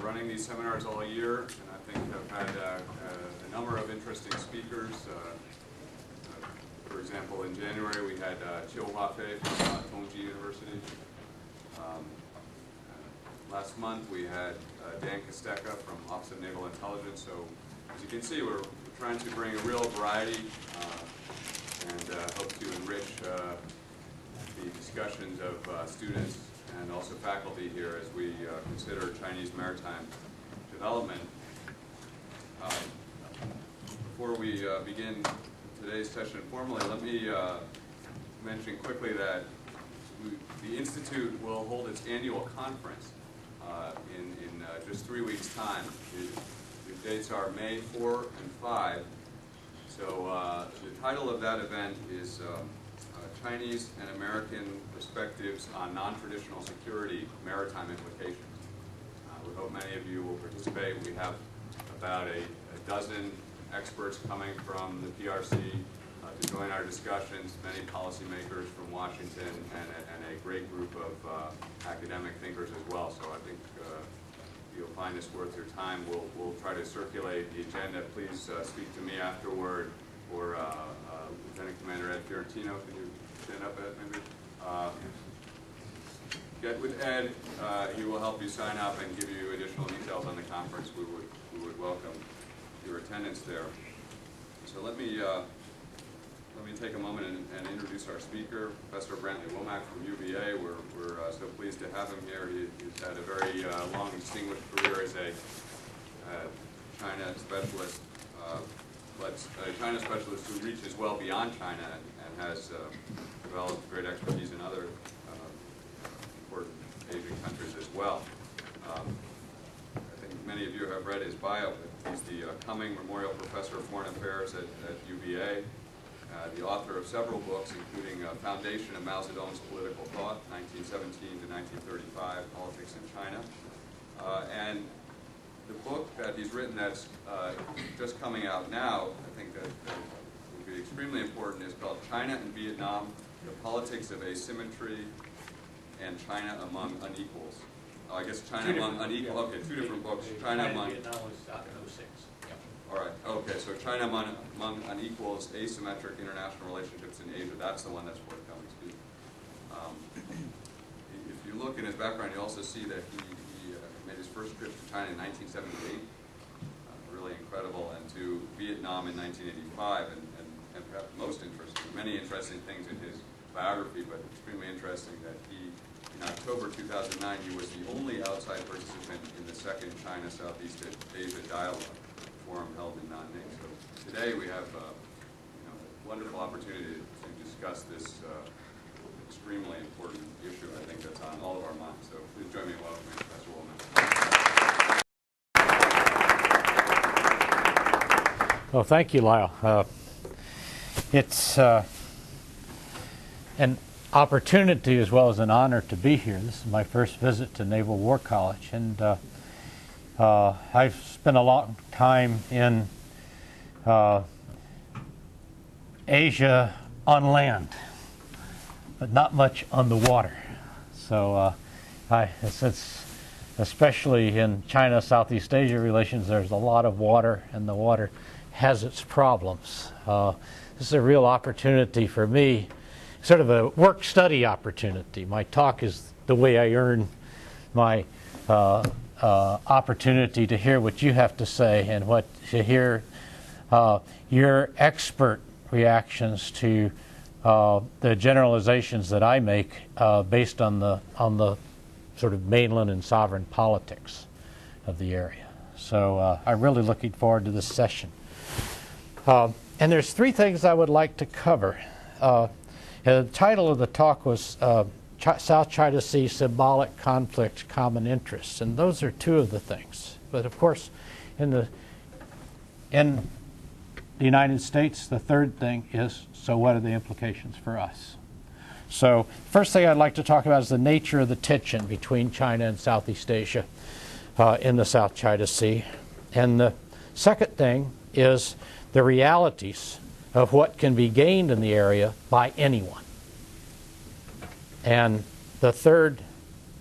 running these seminars all year, and I think I've had a number of interesting speakers. For example, in January we had Chiu Huafei from Tongji University. Last month we had Dan Kosteka from Office of Naval Intelligence. So as you can see, we're trying to bring a real variety and hope to enrich the discussions of students and also faculty here as we consider Chinese maritime development. Before we begin today's session formally, let me mention quickly that the Institute will hold its annual conference in just 3 weeks' time. The dates are May 4 and 5. So the title of that event is Chinese and American Perspectives on Non-Traditional Security Maritime Implications. We hope many of you will participate. We have about a dozen experts coming from the PRC to join our discussions, many policymakers from Washington, and a great group of academic thinkers as well. So I think you'll find this worth your time. We'll try to circulate the agenda. Please speak to me afterward, or Lieutenant Commander Ed Fiorentino. Can you stand up, Ed, maybe? Get with Ed. He will help you sign up and give you additional details on the conference. We would welcome your attendance there. So let me take a moment and introduce our speaker, Professor Brantly Womack from UVA. We're so pleased to have him here. He's had a very long, distinguished career as a China specialist, China specialist who reaches well beyond China and has developed great expertise in other important Asian countries as well. I think many of you have read his bio. He's the Cumming Memorial Professor of Foreign Affairs at UVA, the author of several books, including Foundation of Mao Zedong's Political Thought, 1917 to 1935, Politics in China. And the book that he's written that's just coming out now, I think that would be extremely important, is called China and Vietnam, The Politics of Asymmetry and China Among Unequals. I guess China Among Unequals. Okay, two different books. China Among Vietnam was out in 06. Yeah. All right. Okay, so China Among Unequals, Asymmetric International Relationships in Asia. That's the one that's forthcoming. If you look in his background, you also see that he made his first trip to China in 1978. Really incredible, and to Vietnam in 1985, and perhaps most interesting. Many interesting things in his biography, but extremely interesting that he. In October 2009, he was the only outside participant in the second China-Southeast Asia Dialogue Forum held in Nanning. So today we have a wonderful opportunity to discuss this extremely important issue, I think, that's on all of our minds. So please join me in welcoming Professor Womack. Well, thank you, Lyle. It's an opportunity as well as an honor to be here. This is my first visit to Naval War College, and I've spent a long time in Asia on land, but not much on the water. So since especially in China-Southeast Asia relations, there's a lot of water, and the water has its problems. This is a real opportunity for me, sort of a work-study opportunity. My talk is the way I earn my opportunity to hear what you have to say and to hear your expert reactions to the generalizations that I make based on the sort of mainland and sovereign politics of the area. So I'm really looking forward to this session. And there's three things I would like to cover. The title of the talk was South China Sea, Symbolic Conflict, Common Interests, and those are two of the things. But of course, in the United States, the third thing is, so what are the implications for us? So first thing I'd like to talk about is the nature of the tension between China and Southeast Asia in the South China Sea. And the second thing is the realities of what can be gained in the area by anyone. And the third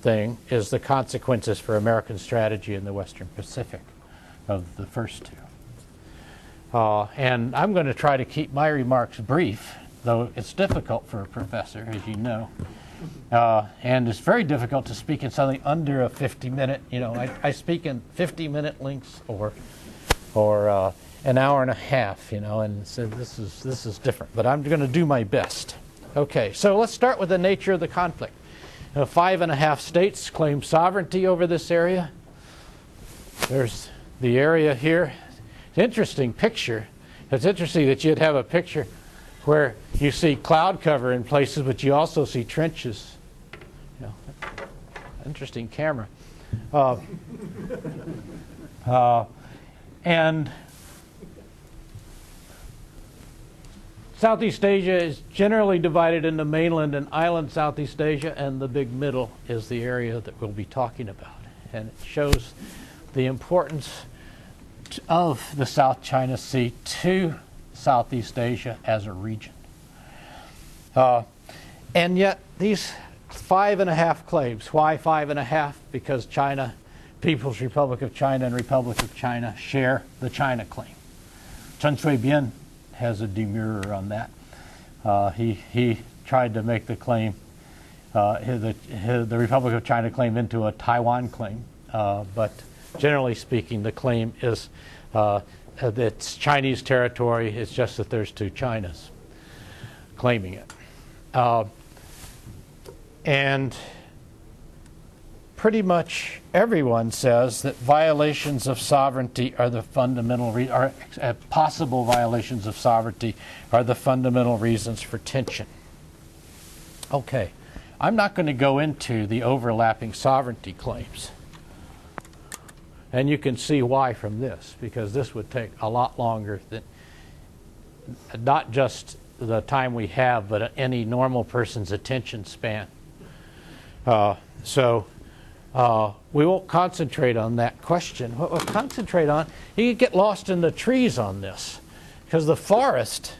thing is the consequences for American strategy in the Western Pacific of the first two. And I'm going to try to keep my remarks brief, though it's difficult for a professor, as you know. And it's very difficult to speak in something under a 50-minute, I speak in 50-minute lengths or an hour and a half, and so this is different. But I'm going to do my best. Okay, so let's start with the nature of the conflict. 5.5 states claim sovereignty over this area. There's the area here. It's an interesting picture. It's interesting that you'd have a picture where you see cloud cover in places, but you also see trenches. Interesting camera. And Southeast Asia is generally divided into mainland and island Southeast Asia, and the big middle is the area that we'll be talking about. And it shows the importance of the South China Sea to Southeast Asia as a region. And yet these 5.5 claims. Why 5.5? Because China, People's Republic of China and Republic of China share the China claim. Chen Shui-bian has a demurrer on that. He tried to make the claim, the Republic of China claim into a Taiwan claim, but generally speaking, the claim is that it's Chinese territory. It's just that there's two Chinas claiming it. And pretty much everyone says that violations of sovereignty are the fundamental possible violations of sovereignty are the fundamental reasons for tension. Okay, I'm not going to go into the overlapping sovereignty claims. And you can see why from this, because this would take a lot longer than not just the time we have, but any normal person's attention span. So we won't concentrate on that question. What we'll concentrate on, you can get lost in the trees on this, because the forest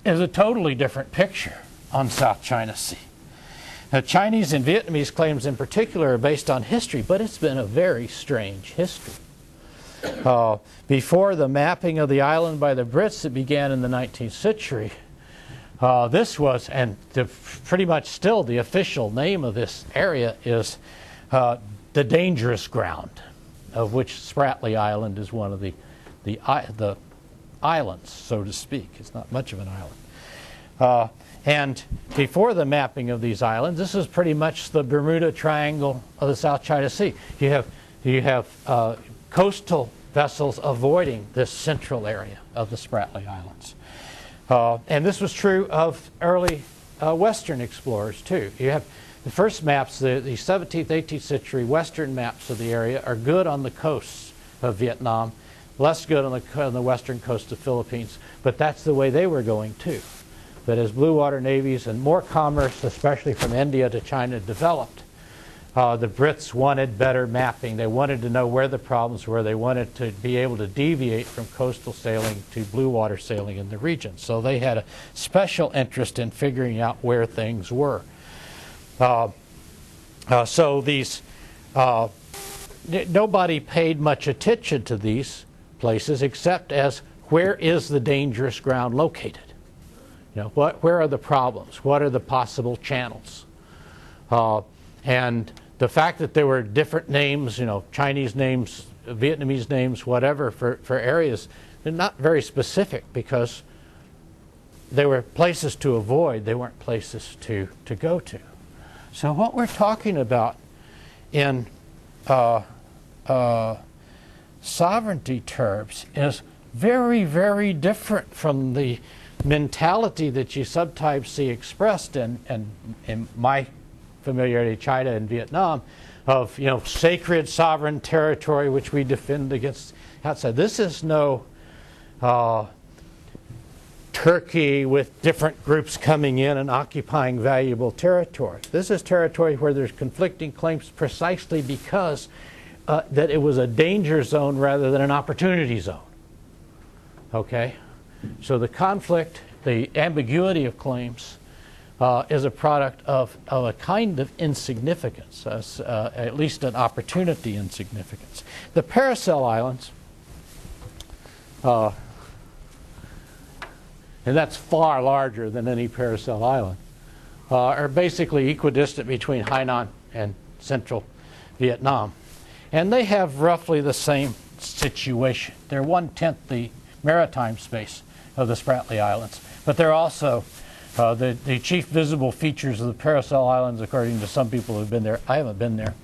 is a totally different picture on South China Sea. Now, Chinese and Vietnamese claims in particular are based on history, but it's been a very strange history. Before the mapping of the island by the Brits that began in the 19th century, this was, and pretty much still the official name of this area is the dangerous ground, of which Spratlys Island is one of the islands, so to speak. It's not much of an island. And before the mapping of these islands, this is pretty much the Bermuda Triangle of the South China Sea. You have coastal vessels avoiding this central area of the Spratlys Islands. And this was true of early Western explorers, too. You have the first maps, the 17th, 18th century Western maps of the area are good on the coasts of Vietnam, less good on the western coast of Philippines, but that's the way they were going, too. But as blue water navies and more commerce, especially from India to China, developed, the Brits wanted better mapping. They wanted to know where the problems were. They wanted to be able to deviate from coastal sailing to blue water sailing in the region. So they had a special interest in figuring out where things were. So these, nobody paid much attention to these places except as where is the dangerous ground located? Where are the problems? What are the possible channels? And the fact that there were different names, Chinese names, Vietnamese names, whatever, for areas, they're not very specific because they were places to avoid. They weren't places to go to. So what we're talking about in sovereignty terms is very, very different from the mentality that you sometimes see expressed in my familiarity with China and Vietnam of sacred sovereign territory which we defend against outside. This is no Turkey with different groups coming in and occupying valuable territory. This is territory where there's conflicting claims precisely because that it was a danger zone rather than an opportunity zone. Okay? So the conflict, the ambiguity of claims is a product of a kind of insignificance, at least an opportunity insignificance. The Paracel Islands, and that's far larger than any Paracel Island, are basically equidistant between Hainan and central Vietnam. And they have roughly the same situation. They're 1/10 the maritime space of the Spratlys Islands, but they're also the chief visible features of the Paracel Islands, according to some people who've been there. I haven't been there.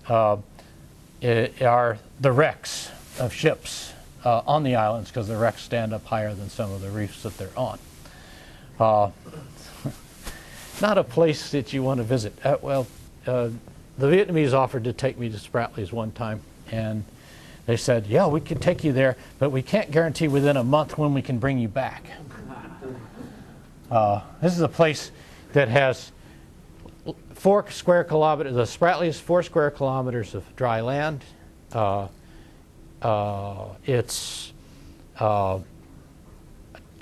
Are the wrecks of ships on the islands, because the wrecks stand up higher than some of the reefs that they're on. Not a place that you want to visit. The Vietnamese offered to take me to Spratlys one time, and they said, yeah, we can take you there, but we can't guarantee within a month when we can bring you back. This is a place that has 4 square kilometers, the Spratlys, 4 square kilometers of dry land. It's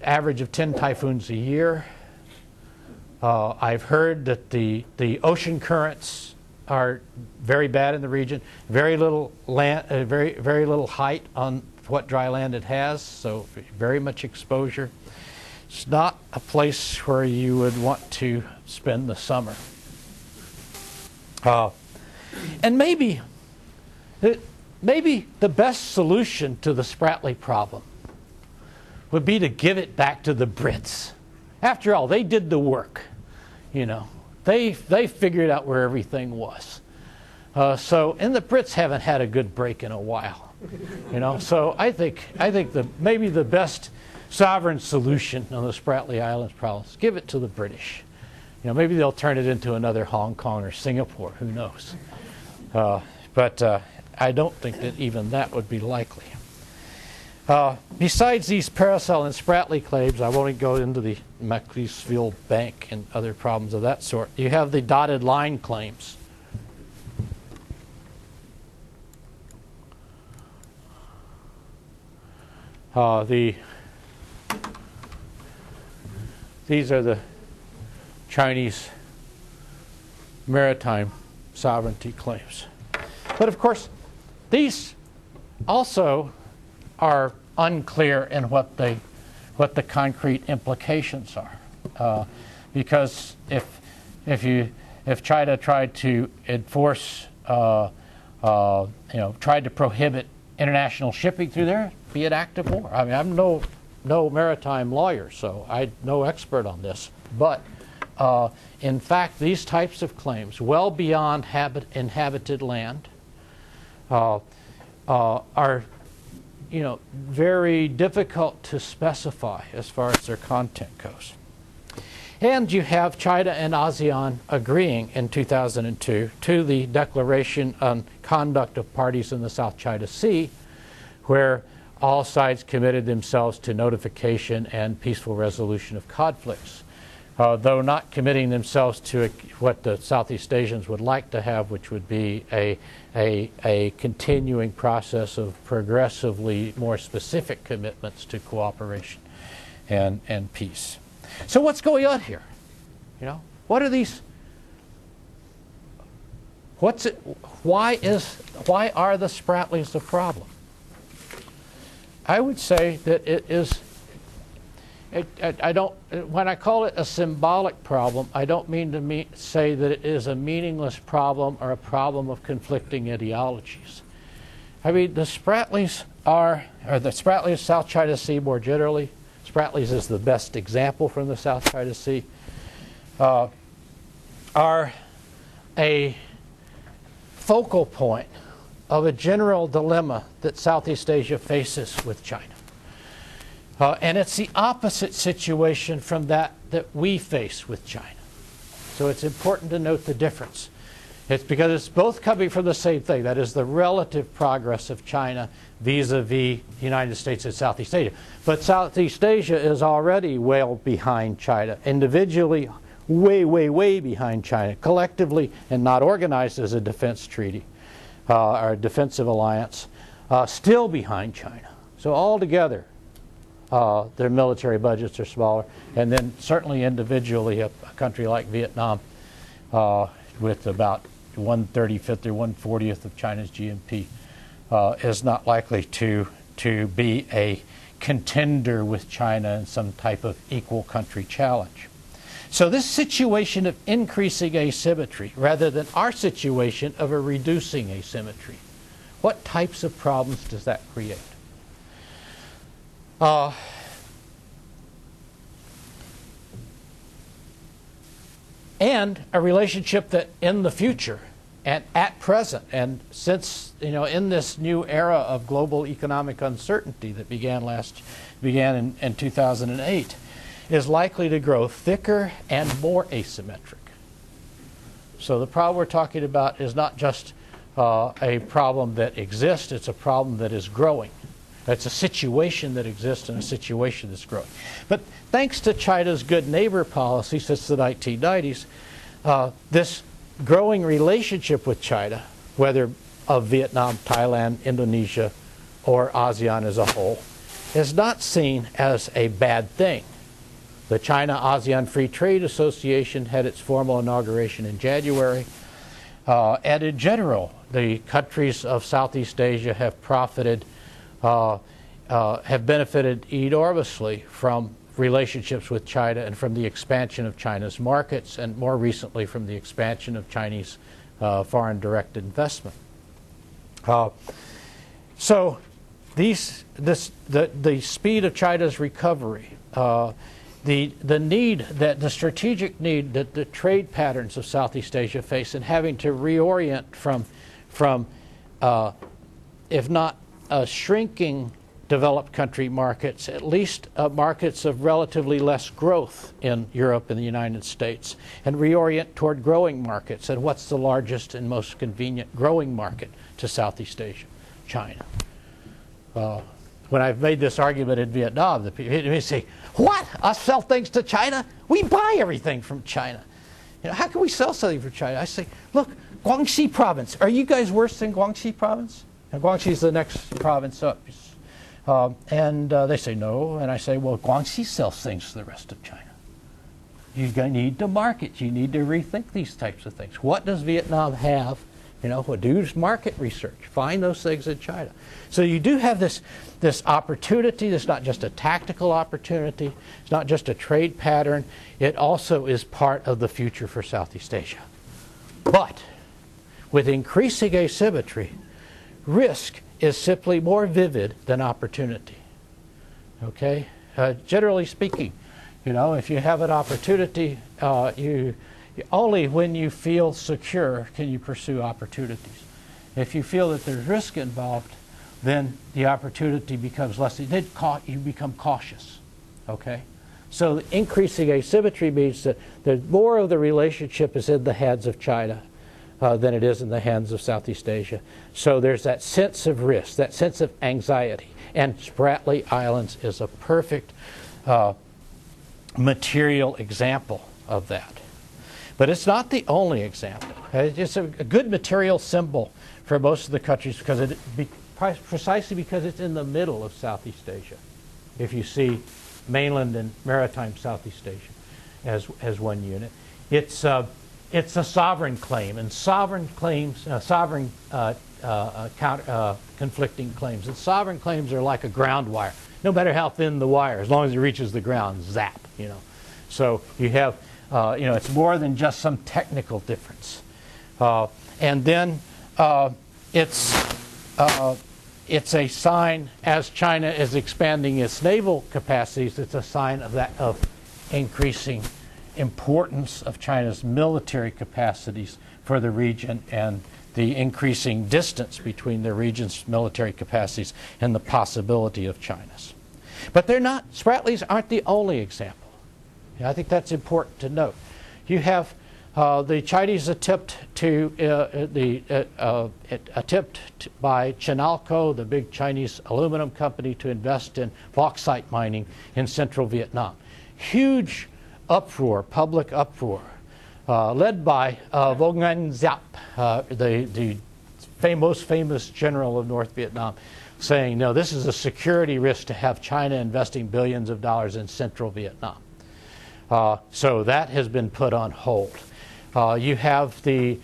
average of 10 typhoons a year. I've heard that the ocean currents are very bad in the region. Very little land, very little height on what dry land it has, so very much exposure. It's not a place where you would want to spend the summer. And maybe the best solution to the Spratlys problem would be to give it back to the Brits. After all, they did the work. You know, they figured out where everything was. And the Brits haven't had a good break in a while. You know, so I think maybe the best sovereign solution on the Spratlys Islands problem is give it to the British. You know, maybe they'll turn it into another Hong Kong or Singapore. Who knows? But I don't think that even that would be likely. Besides these Paracel and Spratlys claims, I won't go into the Macclesfield Bank and other problems of that sort. You have the dotted line claims. These are the Chinese maritime sovereignty claims. But of course, these also are unclear in what the concrete implications are, because if China tried to enforce, tried to prohibit international shipping through there, be an act of war. I mean, I'm no maritime lawyer, so I'm no expert on this, but in fact, these types of claims, well beyond inhabited land, are very difficult to specify as far as their content goes. And you have China and ASEAN agreeing in 2002 to the Declaration on Conduct of Parties in the South China Sea, where all sides committed themselves to notification and peaceful resolution of conflicts, though not committing themselves to what the Southeast Asians would like to have, which would be a continuing process of progressively more specific commitments to cooperation and peace. So what's going on here? You know, what are these? Why are the Spratlys a problem? I would say that it is. When I call it a symbolic problem, I don't mean to say that it is a meaningless problem or a problem of conflicting ideologies. I mean, the Spratlys or the Spratlys, South China Sea more generally, Spratlys is the best example from the South China Sea, are a focal point of a general dilemma that Southeast Asia faces with China. And it's the opposite situation from that we face with China. So it's important to note the difference. It's because it's both coming from the same thing, that is the relative progress of China vis-a-vis the United States and Southeast Asia. But Southeast Asia is already well behind China, individually way, way, way behind China, collectively and not organized as a defense treaty or a defensive alliance, still behind China. So altogether, their military budgets are smaller. And then certainly individually, a country like Vietnam, with about 1/35 or 1/40 of China's GNP, is not likely to be a contender with China in some type of equal country challenge. So this situation of increasing asymmetry, rather than our situation of a reducing asymmetry, what types of problems does that create? And a relationship that in the future and at present, and since, in this new era of global economic uncertainty that began in 2008, is likely to grow thicker and more asymmetric. So the problem we're talking about is not just a problem that exists, it's a problem that is growing. It's a situation that exists and a situation that's growing. But thanks to China's good neighbor policy since the 1990s, this growing relationship with China, whether of Vietnam, Thailand, Indonesia, or ASEAN as a whole, is not seen as a bad thing. The China-ASEAN Free Trade Association had its formal inauguration in January. And in general, the countries of Southeast Asia have benefited enormously from relationships with China and from the expansion of China's markets, and more recently from the expansion of Chinese foreign direct investment. So the speed of China's recovery, the strategic need that the trade patterns of Southeast Asia face, and having to reorient from if not shrinking developed country markets, at least markets of relatively less growth in Europe and the United States, and reorient toward growing markets. And what's the largest and most convenient growing market to Southeast Asia? China. When I've made this argument in Vietnam, the people say, "What? Us sell things to China? We buy everything from China. How can we sell something from China?" I say, "Look, Guangxi province. Are you guys worse than Guangxi province?" And Guangxi is the next province up. And they say no, and I say, well, Guangxi sells things to the rest of China. You need to market. You need to rethink these types of things. What does Vietnam have? Do market research. Find those things in China. So you do have this opportunity. It's not just a tactical opportunity. It's not just a trade pattern. It also is part of the future for Southeast Asia. But with increasing asymmetry, risk is simply more vivid than opportunity. Okay? Generally speaking, if you have an opportunity, only when you feel secure can you pursue opportunities. If you feel that there's risk involved, then the opportunity becomes less. You become cautious. Okay? So increasing asymmetry means that more of the relationship is in the hands of China than it is in the hands of Southeast Asia. So there's that sense of risk, that sense of anxiety. And Spratly Islands is a perfect material example of that. But it's not the only example. It's a good material symbol for most of the countries precisely because it's in the middle of Southeast Asia. If you see mainland and maritime Southeast Asia as one unit, it's a sovereign claim, and sovereign claims, conflicting claims. And sovereign claims are like a ground wire. No matter how thin the wire, as long as it reaches the ground, zap. So you have, it's more than just some technical difference. And then it's a sign, as China is expanding its naval capacities, it's a sign of increasing importance of China's military capacities for the region, and the increasing distance between the region's military capacities and the possibility of China's. But Spratlys aren't the only example. I think that's important to note. You have the Chinese attempt by Chinalco, the big Chinese aluminum company, to invest in bauxite mining in central Vietnam. Huge uproar, public uproar, led by Vo Nguyen Giap, the most famous general of North Vietnam, saying, no, this is a security risk to have China investing billions of dollars in central Vietnam. So that has been put on hold. You have the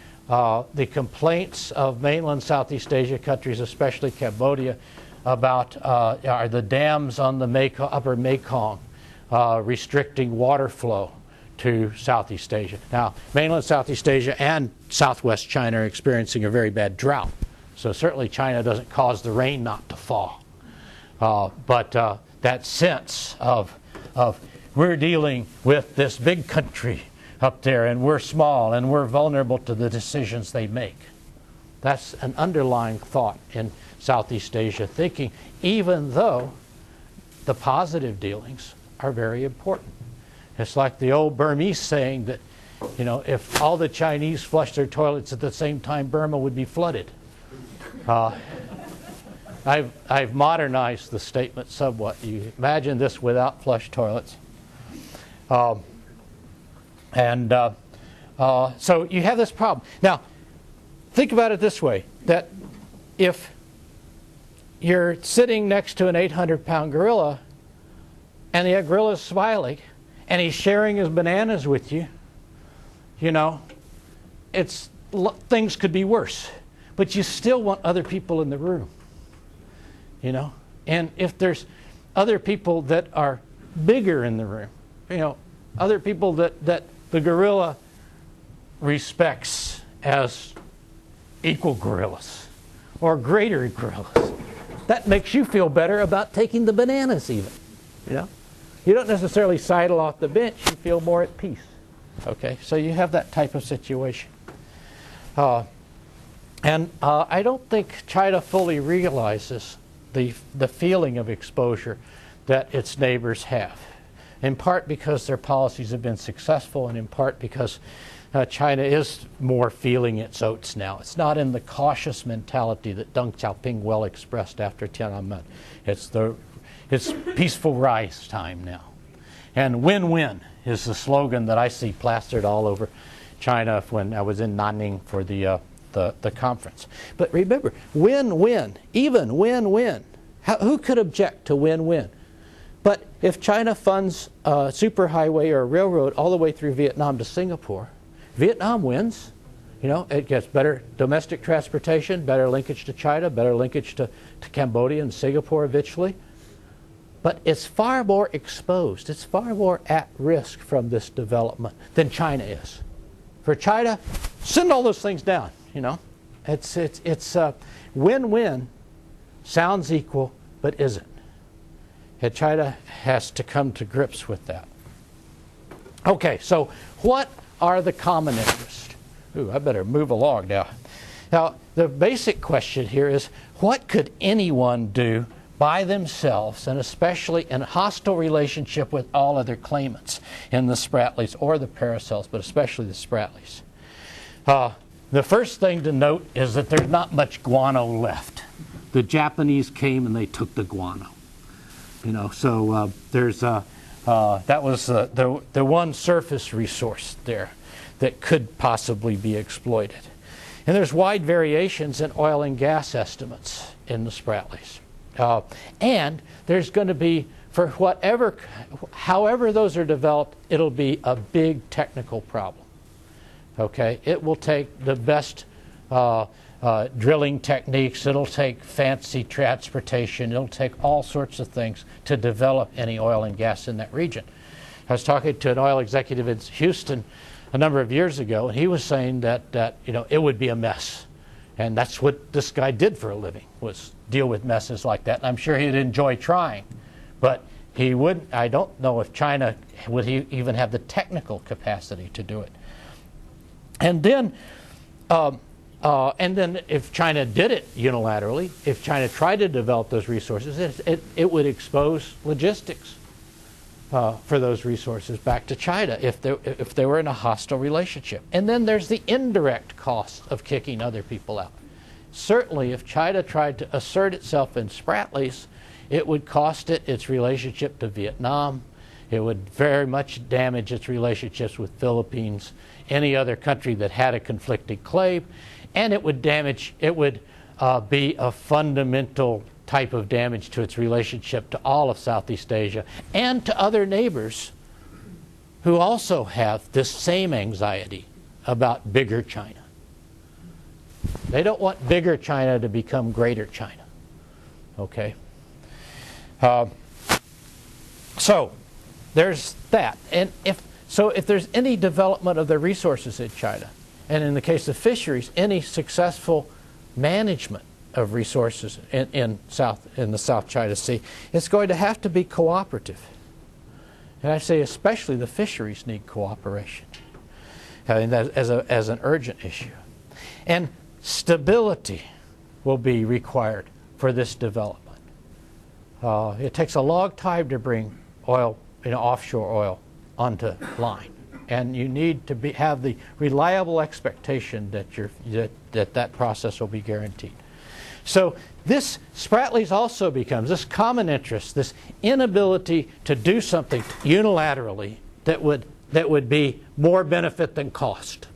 complaints of mainland Southeast Asia countries, especially Cambodia, about are the dams on the upper Mekong restricting water flow to Southeast Asia. Now, mainland Southeast Asia and southwest China are experiencing a very bad drought. So certainly China doesn't cause the rain not to fall. But that sense of we're dealing with this big country up there, and we're small, and we're vulnerable to the decisions they make. That's an underlying thought in Southeast Asia thinking, even though the positive dealings are very important. It's like the old Burmese saying that, you know, if all the Chinese flushed their toilets at the same time, Burma would be flooded. I've modernized the statement somewhat. You imagine this without flush toilets. So you have this problem. Now, think about it this way, that if you're sitting next to an 800-pound gorilla, and the gorilla's smiling, and he's sharing his bananas with you, you know, things could be worse. But you still want other people in the room, you know. And if there's other people that are bigger in the room, you know, other people that the gorilla respects as equal gorillas or greater gorillas, that makes you feel better about taking the bananas even, you know. You don't necessarily sidle off the bench, you feel more at peace. Okay, so you have that type of situation. And I don't think China fully realizes the feeling of exposure that its neighbors have, in part because their policies have been successful, and in part because China is more feeling its oats now. It's not in the cautious mentality that Deng Xiaoping well expressed after Tiananmen. It's peaceful rise time now. And win-win is the slogan that I see plastered all over China when I was in Nanning for the conference. But remember, win-win, even win-win. Who could object to win-win? But if China funds a superhighway or a railroad all the way through Vietnam to Singapore, Vietnam wins. You know, it gets better domestic transportation, better linkage to China, better linkage to Cambodia and Singapore eventually. But it's far more exposed. It's far more at risk from this development than China is. For China, send all those things down. You know, it's win-win. Sounds equal, but isn't. And China has to come to grips with that. Okay, so what are the common interests? Ooh, I better move along now. Now, the basic question here is, what could anyone do by themselves, and especially in a hostile relationship with all other claimants in the Spratlys or the Paracels, but especially the Spratlys? The first thing to note is that there's not much guano left. The Japanese came and they took the guano. You know, so that was the one surface resource there that could possibly be exploited. And there's wide variations in oil and gas estimates in the Spratlys. And there's going to be, for however those are developed, it'll be a big technical problem. Okay, it will take the best drilling techniques. It'll take fancy transportation. It'll take all sorts of things to develop any oil and gas in that region. I was talking to an oil executive in Houston a number of years ago, and he was saying that you know, it would be a mess. And that's what this guy did for a living, was deal with messes like that. And I'm sure he'd enjoy trying, but he wouldn't. I don't know if China would even have the technical capacity to do it. And then if China did it unilaterally, if China tried to develop those resources, it would expose logistics for those resources back to China if they were in a hostile relationship. And then there's the indirect cost of kicking other people out. Certainly, if China tried to assert itself in Spratlys, it would cost it its relationship to Vietnam. It would very much damage its relationships with Philippines, any other country that had a conflicting claim, and it would be a fundamental type of damage to its relationship to all of Southeast Asia and to other neighbors who also have this same anxiety about bigger China. They don't want bigger China to become greater China. Okay? So there's that. And if there's any development of the resources in China, and in the case of fisheries, any successful management of resources in the South China Sea, it's going to have to be cooperative. And I say especially the fisheries need cooperation, and that as an urgent issue. And stability will be required for this development. It takes a long time to bring oil, offshore oil, onto line, and you need to have the reliable expectation that that process will be guaranteed. So this Spratlys also becomes this common interest, this inability to do something unilaterally that would be more benefit than cost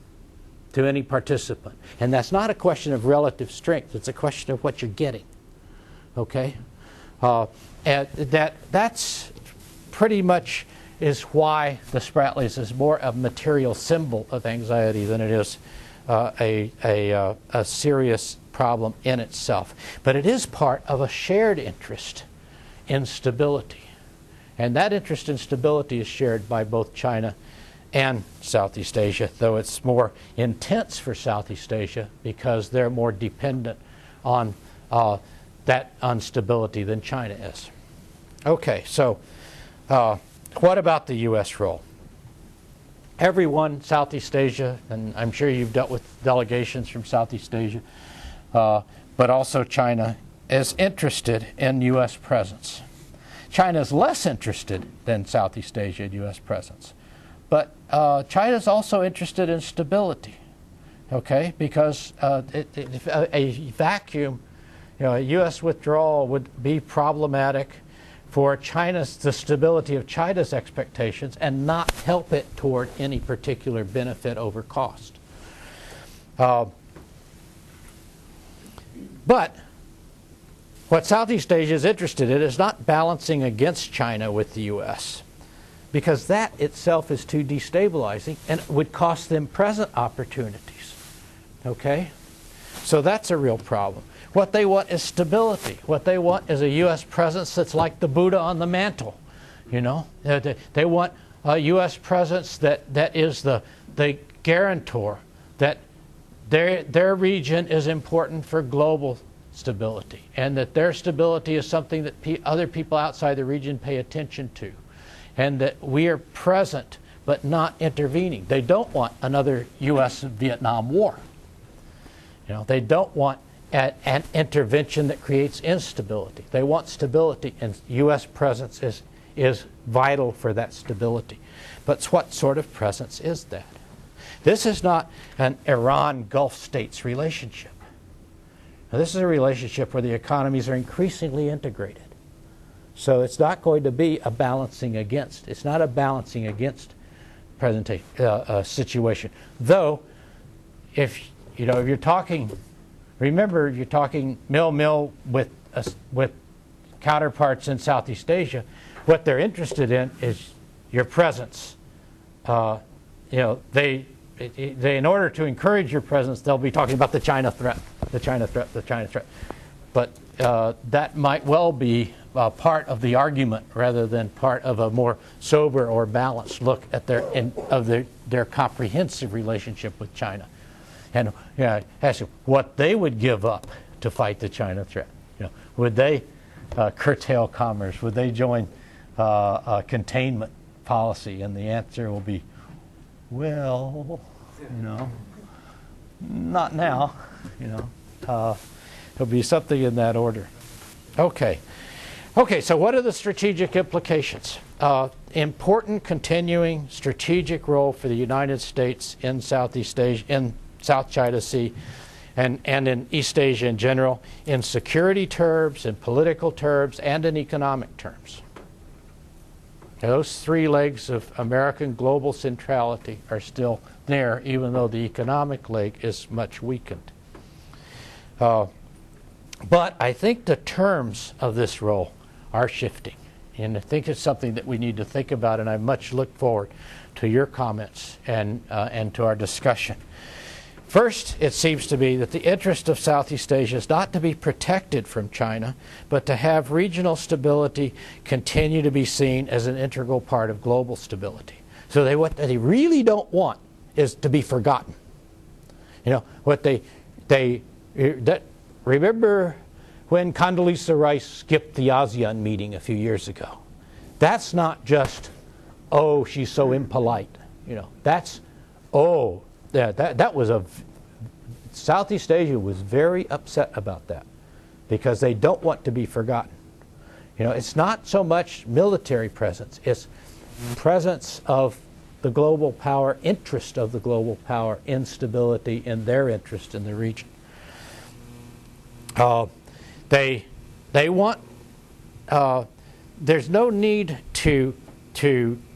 to any participant. And that's not a question of relative strength, it's a question of what you're getting. Okay? And that's pretty much is why the Spratlys is more a material symbol of anxiety than it is a serious problem in itself. But it is part of a shared interest in stability. And that interest in stability is shared by both China and Southeast Asia, though it's more intense for Southeast Asia because they're more dependent on stability than China is. Okay, so what about the U.S. role? Everyone, Southeast Asia, and I'm sure you've dealt with delegations from Southeast Asia, but also China, is interested in U.S. presence. China is less interested than Southeast Asia in U.S. presence. But China is also interested in stability, okay? Because a vacuum, a U.S. withdrawal would be problematic for the stability of China's expectations and not help it toward any particular benefit over cost. But what Southeast Asia is interested in is not balancing against China with the U.S., because that itself is too destabilizing and would cost them present opportunities. Okay? So that's a real problem. What they want is stability. What they want is a U.S. presence that's like the Buddha on the mantle. They want a U.S. presence that is the guarantor that their region is important for global stability, and that their stability is something that other people outside the region pay attention to, and that we are present but not intervening. They don't want another U.S. Vietnam War. They don't want an intervention that creates instability. They want stability, and U.S. presence is vital for that stability. But what sort of presence is that? This is not an Iran-Gulf states relationship. Now, this is a relationship where the economies are increasingly integrated. So it's not going to be a balancing against. It's not a balancing against situation. Though, if you're talking, remember you're talking mill with counterparts in Southeast Asia. What they're interested in is your presence. They in order to encourage your presence, they'll be talking about the China threat, the China threat, the China threat. But that might well be part of the argument rather than part of a more sober or balanced look at their comprehensive relationship with China, and ask what they would give up to fight the China threat. Would they curtail commerce? Would they join a containment policy? And the answer will be, well, not now. It'll be something in that order. Okay, so what are the strategic implications? Important continuing strategic role for the United States in Southeast Asia, in South China Sea, and in East Asia in general, in security terms, in political terms, and in economic terms. Those three legs of American global centrality are still there, even though the economic leg is much weakened. But I think the terms of this role are shifting. And I think it's something that we need to think about, and I much look forward to your comments and to our discussion. First, it seems to be that the interest of Southeast Asia is not to be protected from China, but to have regional stability continue to be seen as an integral part of global stability. So what they really don't want is to be forgotten. You know, what remember when Condoleezza Rice skipped the ASEAN meeting a few years ago? That's not just, oh, she's so impolite. You know, that's, oh, that was Southeast Asia was very upset about that because they don't want to be forgotten. You know, it's not so much military presence, it's presence of the global power, interest of the global power in stability in their interest in the region. They want, there's no need to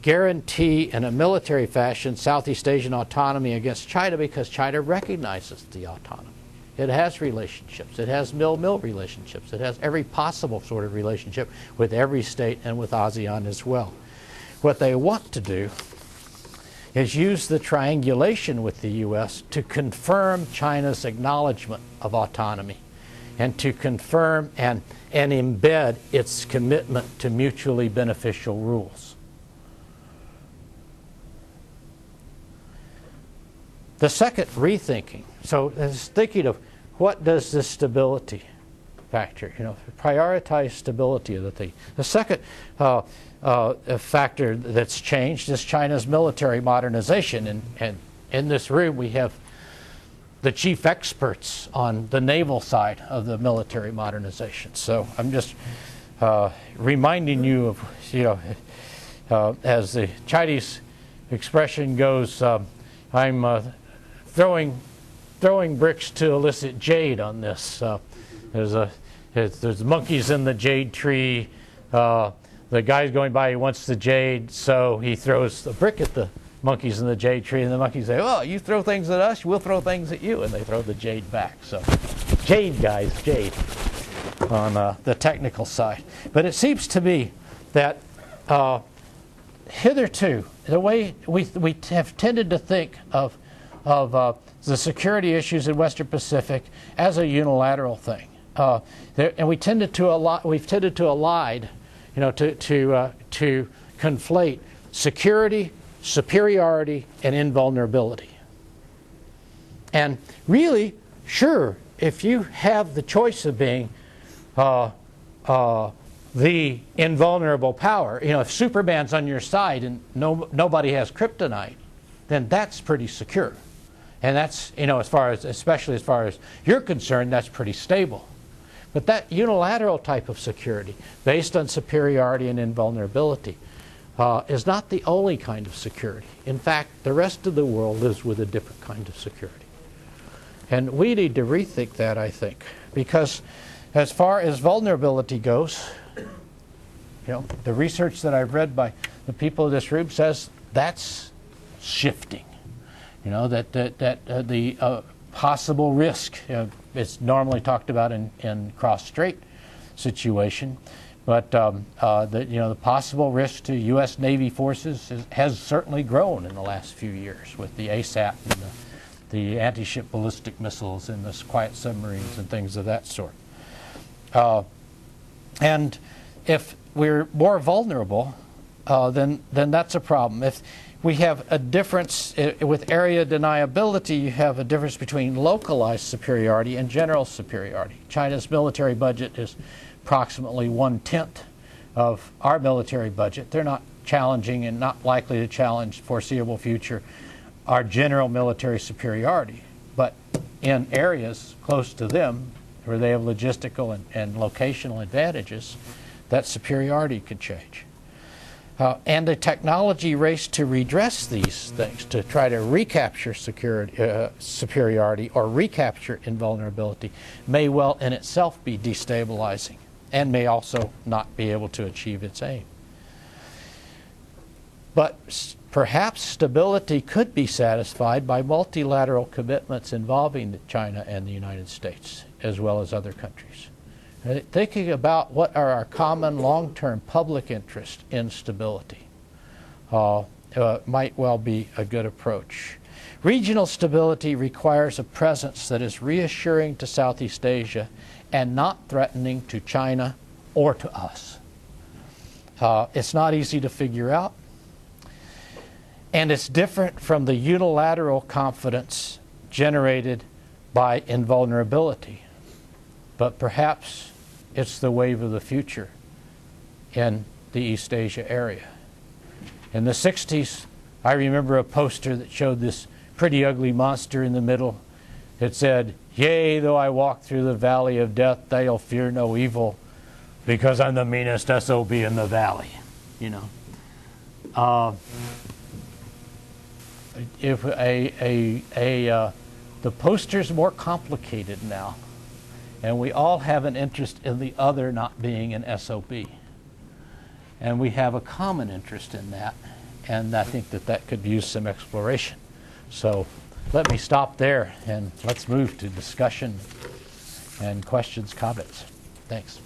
guarantee in a military fashion Southeast Asian autonomy against China because China recognizes the autonomy. It has relationships. It has mill-mill relationships. It has every possible sort of relationship with every state and with ASEAN as well. What they want to do is use the triangulation with the U.S. to confirm China's acknowledgement of autonomy and to confirm and embed its commitment to mutually beneficial rules. The second, rethinking. So it's thinking of what does this stability factor, you know, prioritize stability of the thing. The second factor that's changed is China's military modernization. And in this room we have the chief experts on the naval side of the military modernization. So I'm just reminding you of, you know, as the Chinese expression goes, I'm throwing bricks to elicit jade on this. There's monkeys in the jade tree. The guy's going by, he wants the jade, so he throws a brick at the monkeys in the jade tree, and the monkeys say, "Oh, you throw things at us, we'll throw things at you," and they throw the jade back. So, jade, guys, jade on the technical side. But it seems to me that hitherto, the way we have tended to think of the security issues in Western Pacific as a unilateral thing, and we've tended to allied, you know, to conflate security, superiority, and invulnerability. And really, sure, if you have the choice of being the invulnerable power, you know, if Superman's on your side and nobody has kryptonite, then that's pretty secure. And that's, you know, especially as far as you're concerned, that's pretty stable. But that unilateral type of security, based on superiority and invulnerability, is not the only kind of security. In fact, the rest of the world lives with a different kind of security. And we need to rethink that, I think, because as far as vulnerability goes, you know, the research that I've read by the people in this room says that's shifting. You know, that the possible risk, it's normally talked about in cross-strait situation, but the possible risk to U.S. Navy forces has certainly grown in the last few years with the ASAT and the anti-ship ballistic missiles and the quiet submarines and things of that sort. And if we're more vulnerable, then that's a problem. If we have a difference with area deniability, you have a difference between localized superiority and general superiority. China's military budget is approximately 1/10 of our military budget. They're not challenging and not likely to challenge foreseeable future our general military superiority. But in areas close to them where they have logistical and locational advantages, that superiority could change. And the technology race to redress these things, to try to recapture superiority or recapture invulnerability, may well in itself be destabilizing and may also not be able to achieve its aim. But perhaps stability could be satisfied by multilateral commitments involving China and the United States, as well as other countries. Thinking about what are our common long-term public interest in stability might well be a good approach. Regional stability requires a presence that is reassuring to Southeast Asia and not threatening to China or to us. It's not easy to figure out, and it's different from the unilateral confidence generated by invulnerability. But perhaps it's the wave of the future in the East Asia area. In the 60s, I remember a poster that showed this pretty ugly monster in the middle. It said, "Yea, though I walk through the valley of death, they'll fear no evil, because I'm the meanest SOB in the valley." You know, if the poster's more complicated now, and we all have an interest in the other not being an SOB, and we have a common interest in that, and I think that could use some exploration. So let me stop there, and let's move to discussion and questions, comments. Thanks.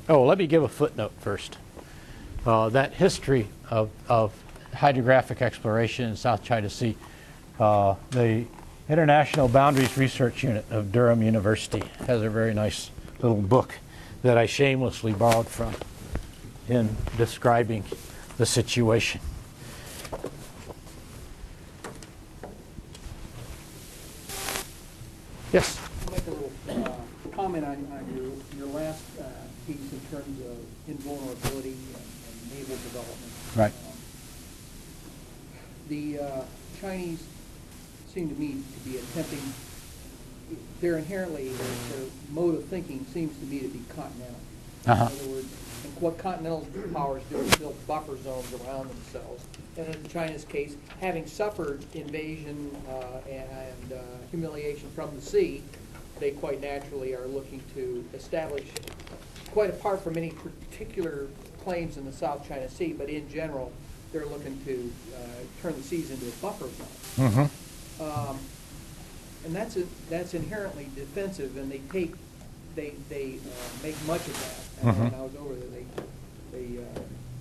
Oh, let me give a footnote first. That history of hydrographic exploration in South China Sea, the International Boundaries Research Unit of Durham University has a very nice little book that I shamelessly borrowed from in describing the situation. Yes? I'll make a little comment on your last piece in terms of invulnerability and naval development. Right. The Chinese seem to me to be attempting, their mode of thinking seems to me to be continental. Uh-huh. In other words, and what continental powers do is build buffer zones around themselves. And in China's case, having suffered invasion and humiliation from the sea, they quite naturally are looking to establish, quite apart from any particular claims in the South China Sea, but in general, they're looking to turn the seas into a buffer zone. Mm-hmm. And that's inherently defensive, and they make much of that. And Mm-hmm. when I was over there, they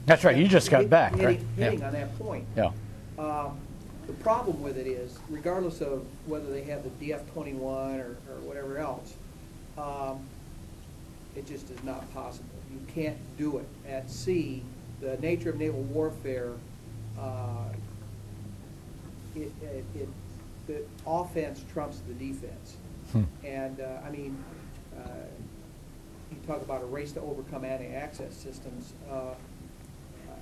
That's right. You just got back, right? hitting Yeah. on that point. Yeah. The problem with it is, regardless of whether they have the DF-21 or whatever else, it just is not possible. You can't do it at sea. The nature of naval warfare, the offense trumps the defense. And I mean, you talk about a race to overcome anti-access systems.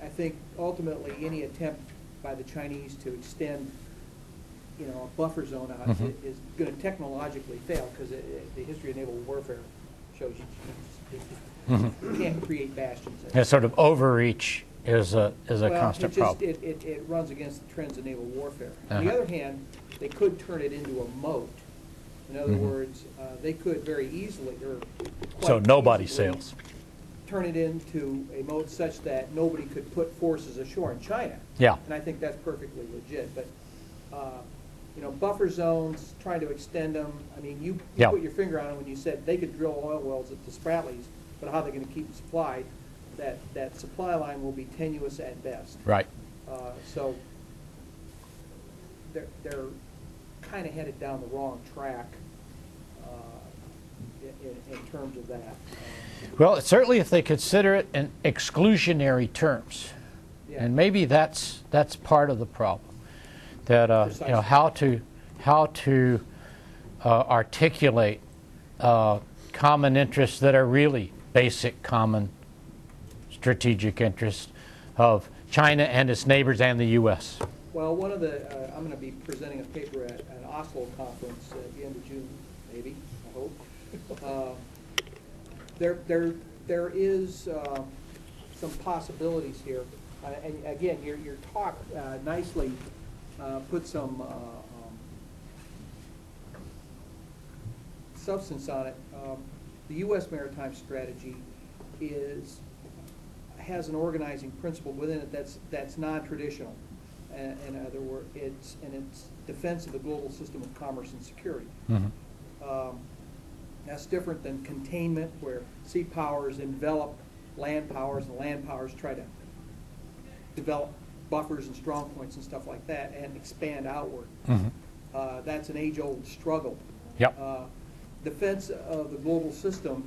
I think ultimately any attempt by the Chinese to extend, a buffer zone out is going to technologically fail, because the history of naval warfare shows you can't create bastions. Yeah, sort of overreach is a constant problem. It runs against the trends of naval warfare. On the other hand, they could turn it into a moat. In other words, they could very easily, or So nobody sails. turn it into a moat such that nobody could put forces ashore in China. Yeah. And I think that's perfectly legit. But, buffer zones, trying to extend them, I mean, you Yeah. put your finger on it when you said they could drill oil wells at the Spratlys, but how are they going to keep it supplied? That supply line will be tenuous at best. Right. So they're kind of headed down the wrong track in terms of that. Well, certainly if they consider it in exclusionary terms, Yeah. and maybe that's part of the problem. That Precisely. how to articulate common interests that are really basic common strategic interests of China and its neighbors and the U.S. Well, one of the I'm going to be presenting a paper at an Oslo conference at the end of June, maybe, I hope. There is some possibilities here, and again, your talk nicely put some substance on it. The U.S. maritime strategy has an organizing principle within it that's non-traditional. In other words, it's defense of the global system of commerce and security. That's different than containment, where sea powers envelop land powers, and land powers try to develop buffers and strong points and stuff like that and expand outward. That's an age-old struggle. Yep. Defense of the global system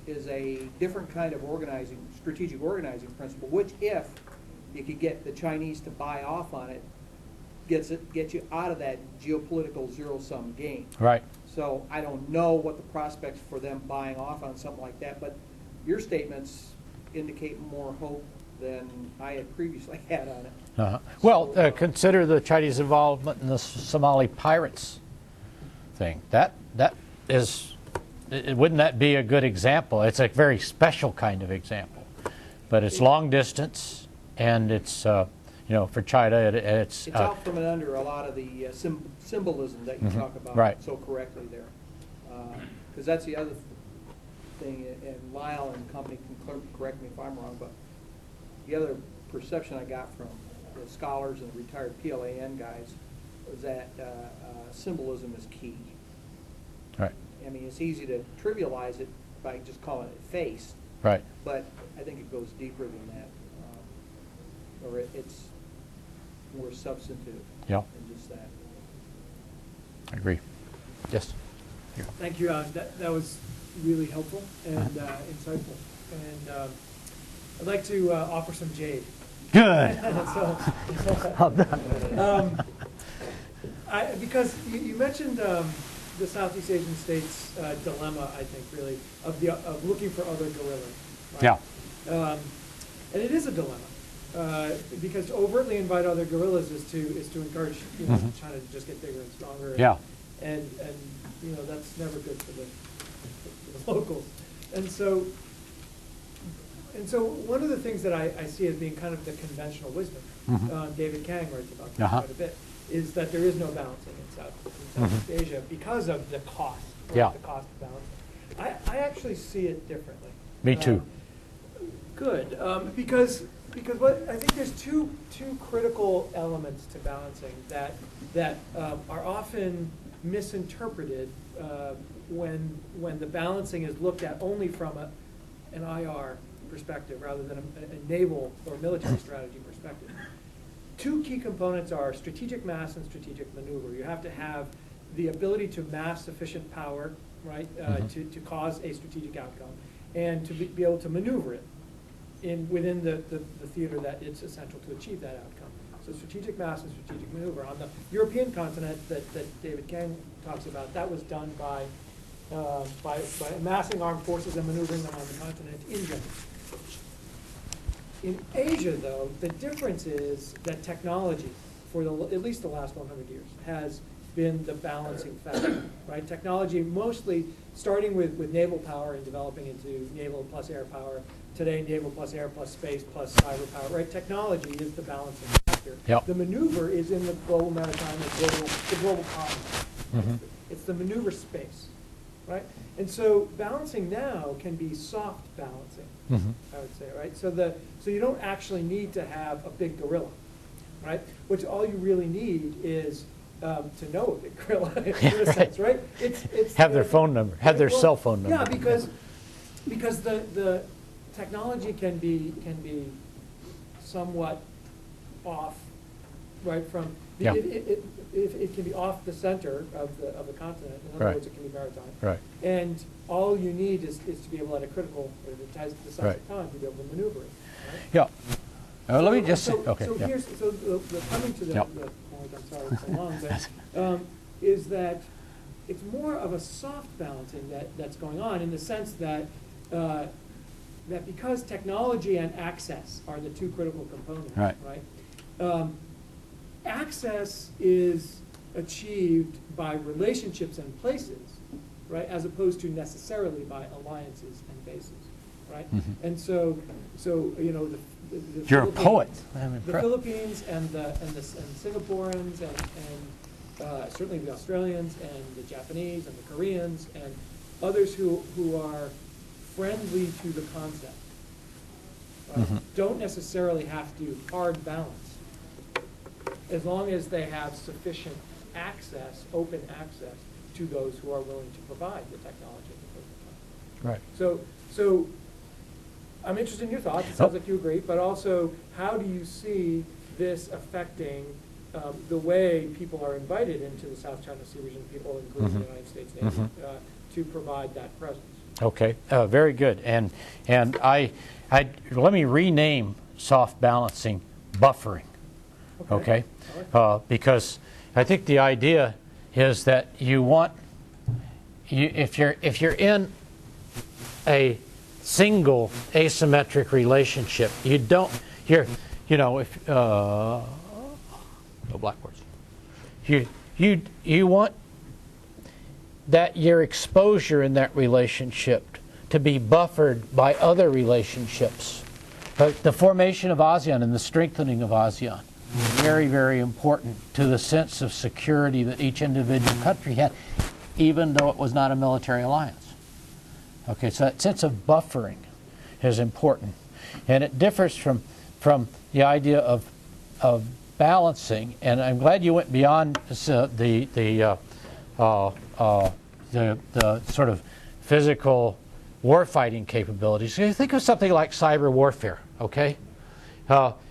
is a different kind of strategic organizing principle, which, if you could get the Chinese to buy off on it, gets you out of that geopolitical zero-sum game. Right. So I don't know what the prospects for them buying off on something like that, but your statements indicate more hope than I had previously had on it. Well, consider the Chinese involvement in the Somali pirates thing. That is, wouldn't that be a good example? It's a very special kind of example, but it's long distance, and it's for China, it's out from and under a lot of the symbolism that you talk about so correctly there. Because that's the other thing, and Lyle and company can correct me if I'm wrong, but the other perception I got from the scholars and the retired PLAN guys was that symbolism is key. Right. I mean, it's easy to trivialize it by just calling it face. Right. But I think it goes deeper than that, or it's more substantive than just that. I agree. Yes. Thank you. That was really helpful and insightful. And I'd like to offer some jade. Good. Because you mentioned the Southeast Asian states' dilemma, I think, really, of looking for other gorillas. Right? Yeah. And it is a dilemma. Because to overtly invite other gorillas is to encourage China to just get bigger and stronger. And that's never good for the locals. And so one of the things that I see as being kind of the conventional wisdom, David Kang writes about this quite a bit, is that there is no balancing in Southeast Asia because of the cost. The cost of balancing. I actually see it differently. Me too. Good, because what I think there's two critical elements to balancing that are often misinterpreted when the balancing is looked at only from an IR perspective rather than a naval or military strategy perspective. Two key components are strategic mass and strategic maneuver. You have to have the ability to mass sufficient power, right, to cause a strategic outcome, and to be able to maneuver it within the theater that it's essential to achieve that outcome. So strategic mass and strategic maneuver. On the European continent that David Kang talks about, that was done by amassing armed forces and maneuvering them on the continent in general. In Asia, though, the difference is that technology, for at least the last 100 years, has been the balancing factor, right? Technology mostly starting with naval power and developing into naval plus air power. Today, naval plus air plus space plus cyber power, right? Technology is the balancing factor. The maneuver is in the global maritime, the global commerce. It's the maneuver space, right? And so balancing now can be soft balancing, I would say, right? So you don't actually need to have a big gorilla, right? Which all you really need is to know a big gorilla in a sense, right? It's have their phone number, have their cell phone number. Yeah, because the technology can be somewhat off, right? From it can be off the center of the continent. In other words, it can be maritime. Right. And all you need is to be able at a critical or decisive time to be able to maneuver it. Right? Yeah. Let me just say. Okay. So here's the coming to the point. I'm sorry it's so long, but is that it's more of a soft balancing that's going on in the sense that that because technology and access are the two critical components, right? Access is achieved by relationships and places, right, as opposed to necessarily by alliances and bases, right? And so the you're a poet. The Philippines and the Singaporeans and certainly the Australians and the Japanese and the Koreans and others who are friendly to the concept don't necessarily have to hard balance. as long as they have sufficient access, open access, to those who are willing to provide the technology at the present time. Right. So I'm interested in your thoughts. It sounds like you agree, but also, how do you see this affecting the way people are invited into the South China Sea region, people including the United States Navy, to provide that presence? Okay, very good. And I let me rename soft balancing buffering. Okay, because I think the idea is that you want if you're in a single asymmetric relationship, you don't if no blackboards. You want that your exposure in that relationship to be buffered by other relationships. The formation of ASEAN and the strengthening of ASEAN is very, very important to the sense of security that each individual country had, even though it was not a military alliance. Okay, so that sense of buffering is important. And it differs from the idea of balancing, and I'm glad you went beyond the sort of physical warfighting capabilities. So you think of something like cyber warfare, okay?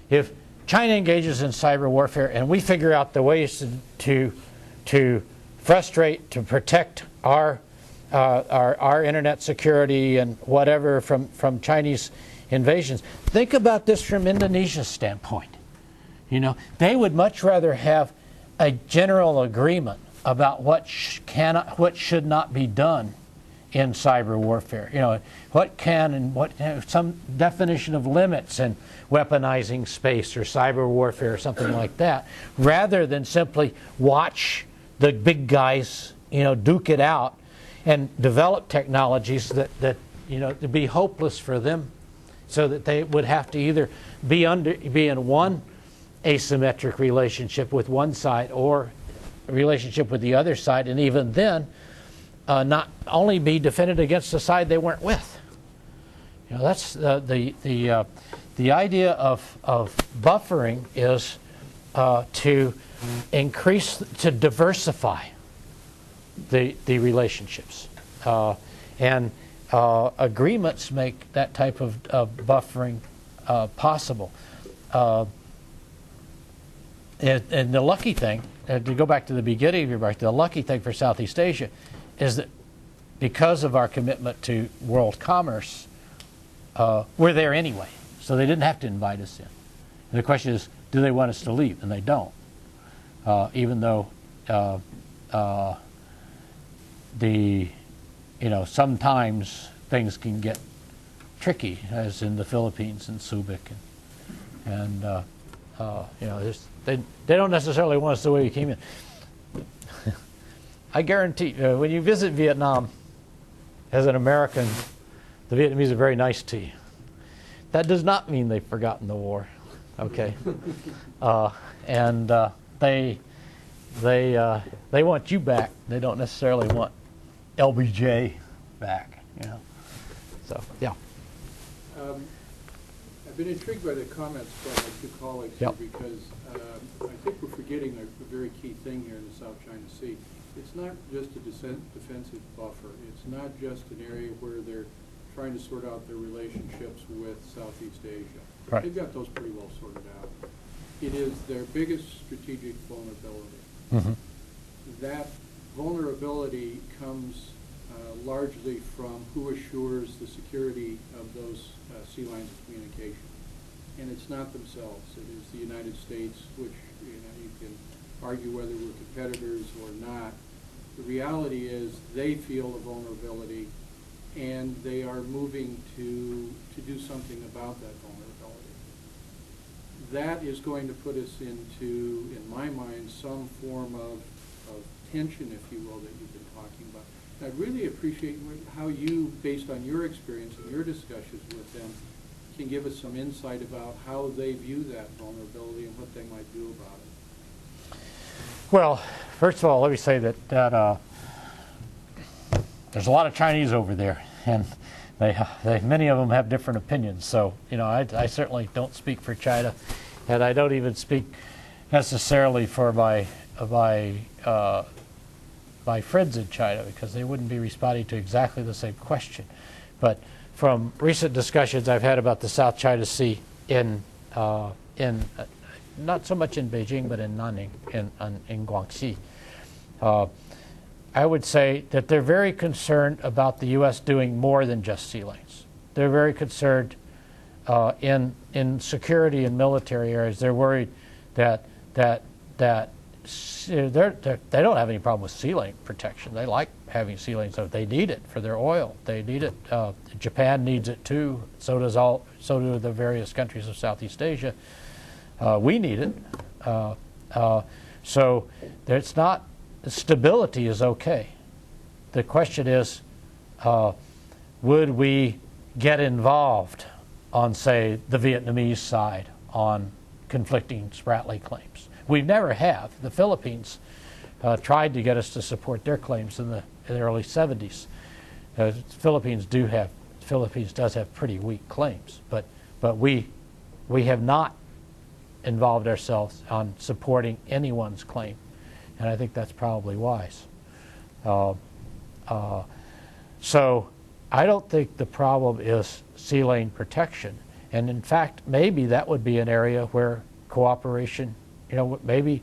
If China engages in cyber warfare and we figure out the ways to frustrate, to protect our internet security and whatever from Chinese invasions, think about this from Indonesia's standpoint. You know, they would much rather have a general agreement about what should not be done in cyber warfare. You know, what can and what, some definition of limits in weaponizing space or cyber warfare or something like that, rather than simply watch the big guys, duke it out and develop technologies that to be hopeless for them, so that they would have to either be in one asymmetric relationship with one side or a relationship with the other side, and even then not only be defended against the side they weren't with. That's the idea of buffering is to increase, to diversify the relationships, and agreements make that type of buffering possible. And the lucky thing, to go back to the beginning of your break, the lucky thing for Southeast Asia is that because of our commitment to world commerce, we're there anyway. So they didn't have to invite us in. And the question is, do they want us to leave? And they don't. Even though sometimes things can get tricky, as in the Philippines and Subic, and they don't necessarily want us the way you came in. I guarantee, when you visit Vietnam as an American, the Vietnamese are very nice to you. That does not mean they've forgotten the war, okay? And they want you back. They don't necessarily want LBJ back, So, yeah. I've been intrigued by the comments from my two colleagues here, because I think we're forgetting a very key thing here in the South China Sea. It's not just a defensive buffer. It's not just an area where they're trying to sort out their relationships with Southeast Asia. Right. They've got those pretty well sorted out. It is their biggest strategic vulnerability. Mm-hmm. That vulnerability comes largely from who assures the security of those sea lines of communication. And it's not themselves. It is the United States, which you can argue whether we're competitors or not. The reality is they feel the vulnerability, and they are moving to do something about that vulnerability. That is going to put us into, in my mind, some form of tension, if you will, that you've been talking about. I really appreciate how you, based on your experience and your discussions with them, can give us some insight about how they view that vulnerability and what they might do about it. Well, first of all, let me say that there's a lot of Chinese over there, and many of them have different opinions. So, I certainly don't speak for China, and I don't even speak necessarily for my friends in China, because they wouldn't be responding to exactly the same question. But from recent discussions I've had about the South China Sea in not so much in Beijing, but in Nanning, in Guangxi, I would say that they're very concerned about the U.S. doing more than just sea lanes. They're very concerned in security and military areas. They're worried that they don't have any problem with sea lane protection. They like having sea lanes. So they need it for their oil. They need it. Japan needs it too. So do the various countries of Southeast Asia. We need it. So it's not. Stability is okay. The question is, would we get involved on, say, the Vietnamese side on conflicting Spratlys claims? We never have. The Philippines tried to get us to support their claims in the early 70s. Philippines does have pretty weak claims, but we have not involved ourselves on supporting anyone's claim, and I think that's probably wise. So I don't think the problem is sea lane protection, and in fact, maybe that would be an area where cooperation, maybe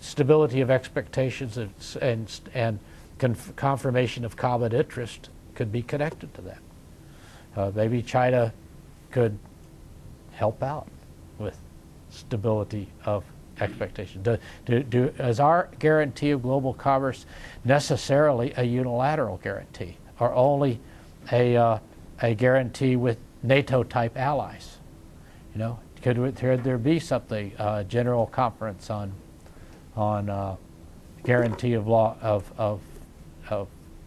stability of expectations and confirmation of common interest could be connected to that. Maybe China could help out with stability of expectation. Is our guarantee of global commerce necessarily a unilateral guarantee, or only a guarantee with NATO-type allies? Could there be something, general conference on guarantee of law of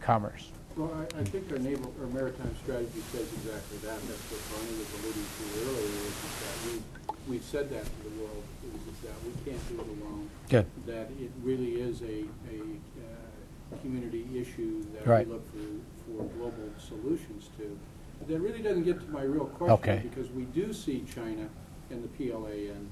commerce? Well, I think our maritime strategy says exactly that. That's what Barney was alluding to earlier, is that we've said that to the world, is that we can't do it alone. Good. That it really is a community issue that Right. we look for global solutions to. But that really doesn't get to my real question, Okay. because we do see China and the PLAN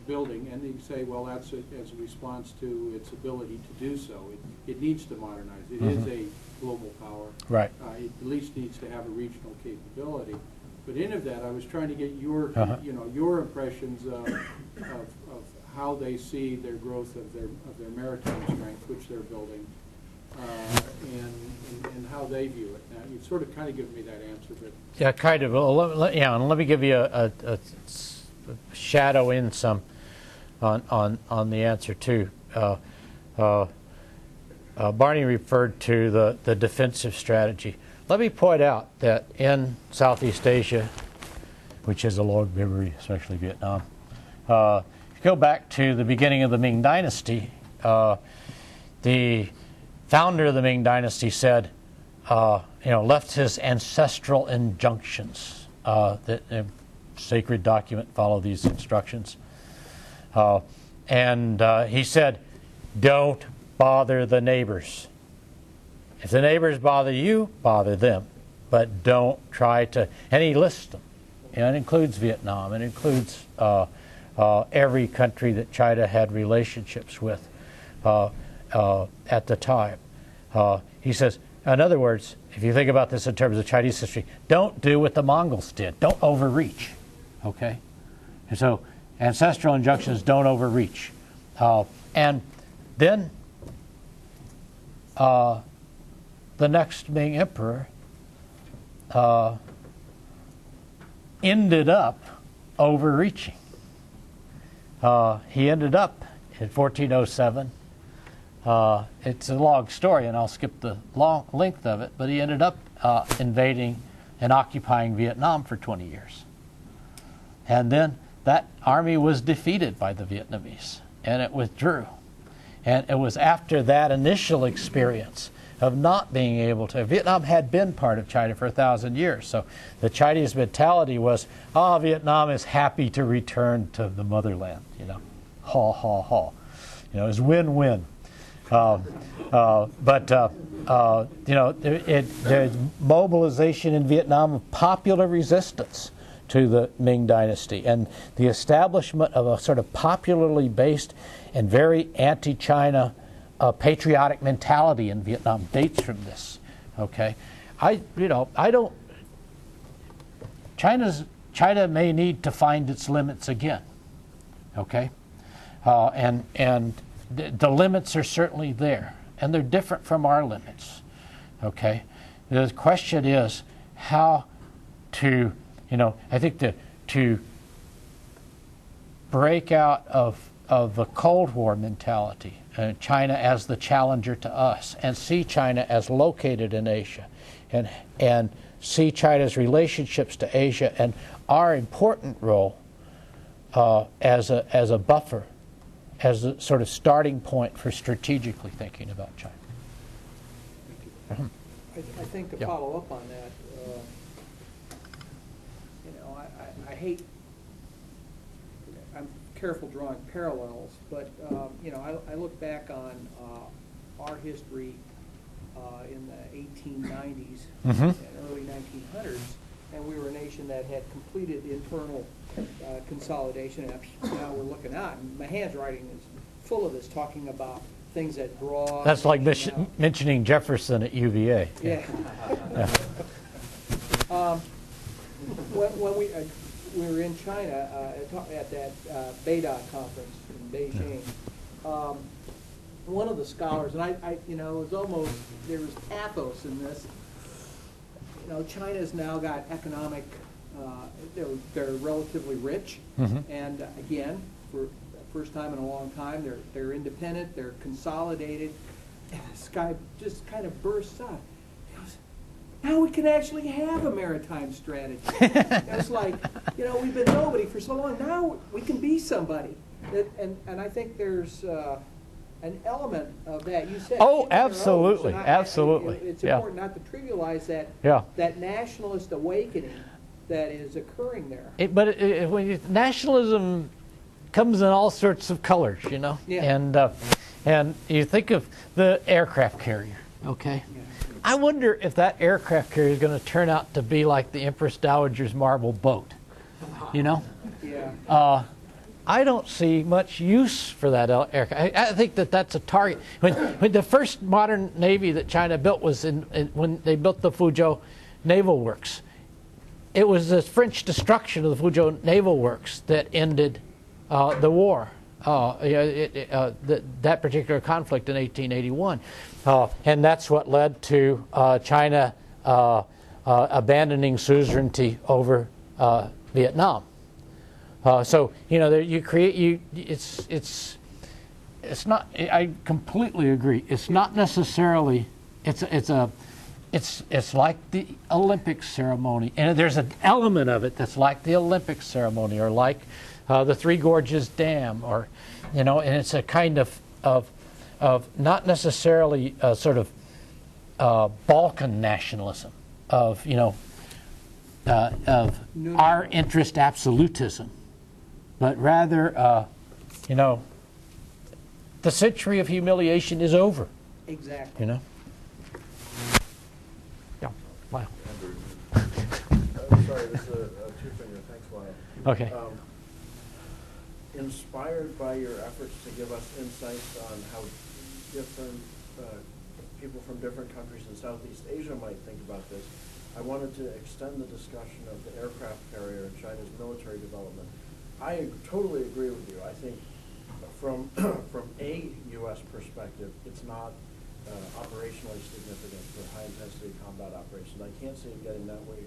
building, and you say, well, that's as a response to its ability to do so. It needs to modernize. It is a global power. Right. It at least needs to have a regional capability. But in of that, I was trying to get your, your impressions of how they see their growth of their maritime strength, which they're building, and how they view it. Now, you've sort of kind of given me that answer, but Yeah, kind of. And let me give you a shadow in some on the answer too. Barney referred to the defensive strategy. Let me point out that in Southeast Asia, which has a long memory, especially Vietnam, if you go back to the beginning of the Ming Dynasty, the founder of the Ming Dynasty said, left his ancestral injunctions. That a sacred document, follow these instructions. And he said, don't bother the neighbors. If the neighbors bother you, bother them. But don't try to, and he lists them. It includes Vietnam. It includes every country that China had relationships with at the time. He says, in other words, if you think about this in terms of Chinese history, don't do what the Mongols did. Don't overreach. Okay? And so ancestral injunctions, don't overreach. And then the next Ming emperor ended up overreaching. He ended up in 1407. It's a long story, and I'll skip the long length of it, but he ended up invading and occupying Vietnam for 20 years. And then that army was defeated by the Vietnamese, and it withdrew. And it was after that initial experience of not being able to. Vietnam had been part of China for 1,000 years, so the Chinese mentality was, Vietnam is happy to return to the motherland, ha, ha, ha. It was win-win. There's mobilization in Vietnam of popular resistance to the Ming Dynasty. And the establishment of a sort of popularly based and very anti-China patriotic mentality in Vietnam dates from this. Okay, China may need to find its limits again. Okay, and the limits are certainly there, and they're different from our limits. Okay, the question is how to, I think to break out of the Cold War mentality, China as the challenger to us, and see China as located in Asia, and see China's relationships to Asia and our important role as a buffer, as a sort of starting point for strategically thinking about China. I think to Yeah. follow up on that, I hate, I'm careful drawing parallels, but, I look back on our history in the 1890s and early 1900s, and we were a nation that had completed internal consolidation, and now we're looking out, and my handwriting is full of this, talking about things that draw. That's like mentioning Jefferson at UVA. Yeah. When we were in China at that Beida conference in Beijing, one of the scholars, and it was almost, there was pathos in this. China's now got economic, they're relatively rich, and again, for the first time in a long time, they're independent, they're consolidated, and this guy just kind of bursts out. He goes, now we can actually have a maritime strategy. It's like, we've been nobody for so long, now we can be somebody. And I think there's an element of that. You said, oh, absolutely, absolutely. It's important not to trivialize that, that nationalist awakening that is occurring there. Nationalism comes in all sorts of colors, Yeah. And you think of the aircraft carrier, okay? Yeah. I wonder if that aircraft carrier is going to turn out to be like the Empress Dowager's marble boat, Yeah. I don't see much use for that aircraft. I think that's a target. When the first modern Navy that China built was when they built the Fuzhou Naval Works, it was the French destruction of the Fuzhou Naval Works that ended the war, that particular conflict in 1881. And that's what led to China abandoning suzerainty over Vietnam. So you create it's not. I completely agree. It's not necessarily. It's like the Olympic ceremony, and there's an element of it that's like the Olympic ceremony, or like the Three Gorges Dam, or and it's a kind of not necessarily a sort of Balkan nationalism of our interest absolutism. But rather, the century of humiliation is over. Exactly. Yeah. Wow. Sorry, this is a two-finger. Thanks, Lyle. Okay. Inspired by your efforts to give us insights on how different people from different countries in Southeast Asia might think about this, I wanted to extend the discussion of the aircraft carrier and China's military development. I totally agree with you. I think from a U.S. perspective, it's not operationally significant for high-intensity combat operations. I can't see it getting that way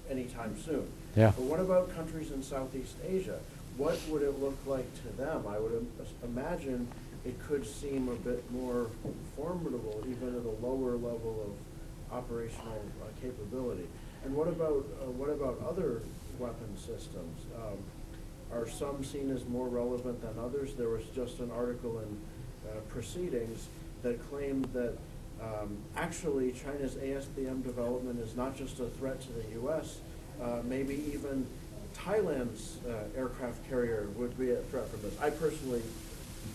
anytime soon. Yeah. But what about countries in Southeast Asia? What would it look like to them? I would imagine it could seem a bit more formidable, even at a lower level of operational capability. And what about other weapon systems? Are some seen as more relevant than others? There was just an article in Proceedings that claimed that actually China's ASBM development is not just a threat to the U.S., maybe even Thailand's aircraft carrier would be a threat from this. I personally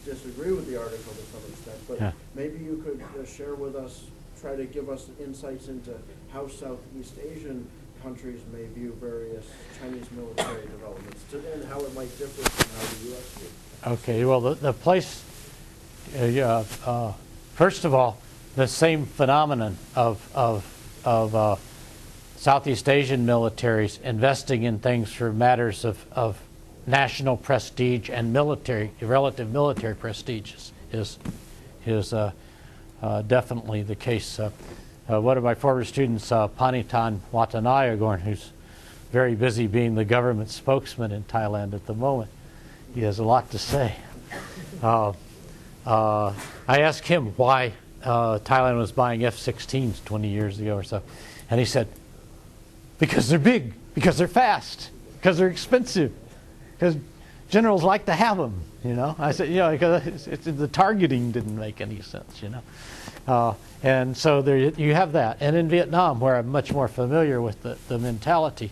disagree with the article to some extent, but maybe you could share with us, try to give us insights into how Southeast Asian countries may view various Chinese military developments, and how it might differ from how the U.S. views. Okay, well, the place, first of all, the same phenomenon of Southeast Asian militaries investing in things for matters of national prestige and relative military prestige is definitely the case. One of my former students, Panitan Watanayagorn, who's very busy being the government spokesman in Thailand at the moment, he has a lot to say. I asked him why Thailand was buying F-16s 20 years ago or so, and he said, because they're big, because they're fast, because they're expensive, because generals like to have them, you know. I said, you know, because the targeting didn't make any sense, you know. And so there you have that. And in Vietnam, where I'm much more familiar with the mentality,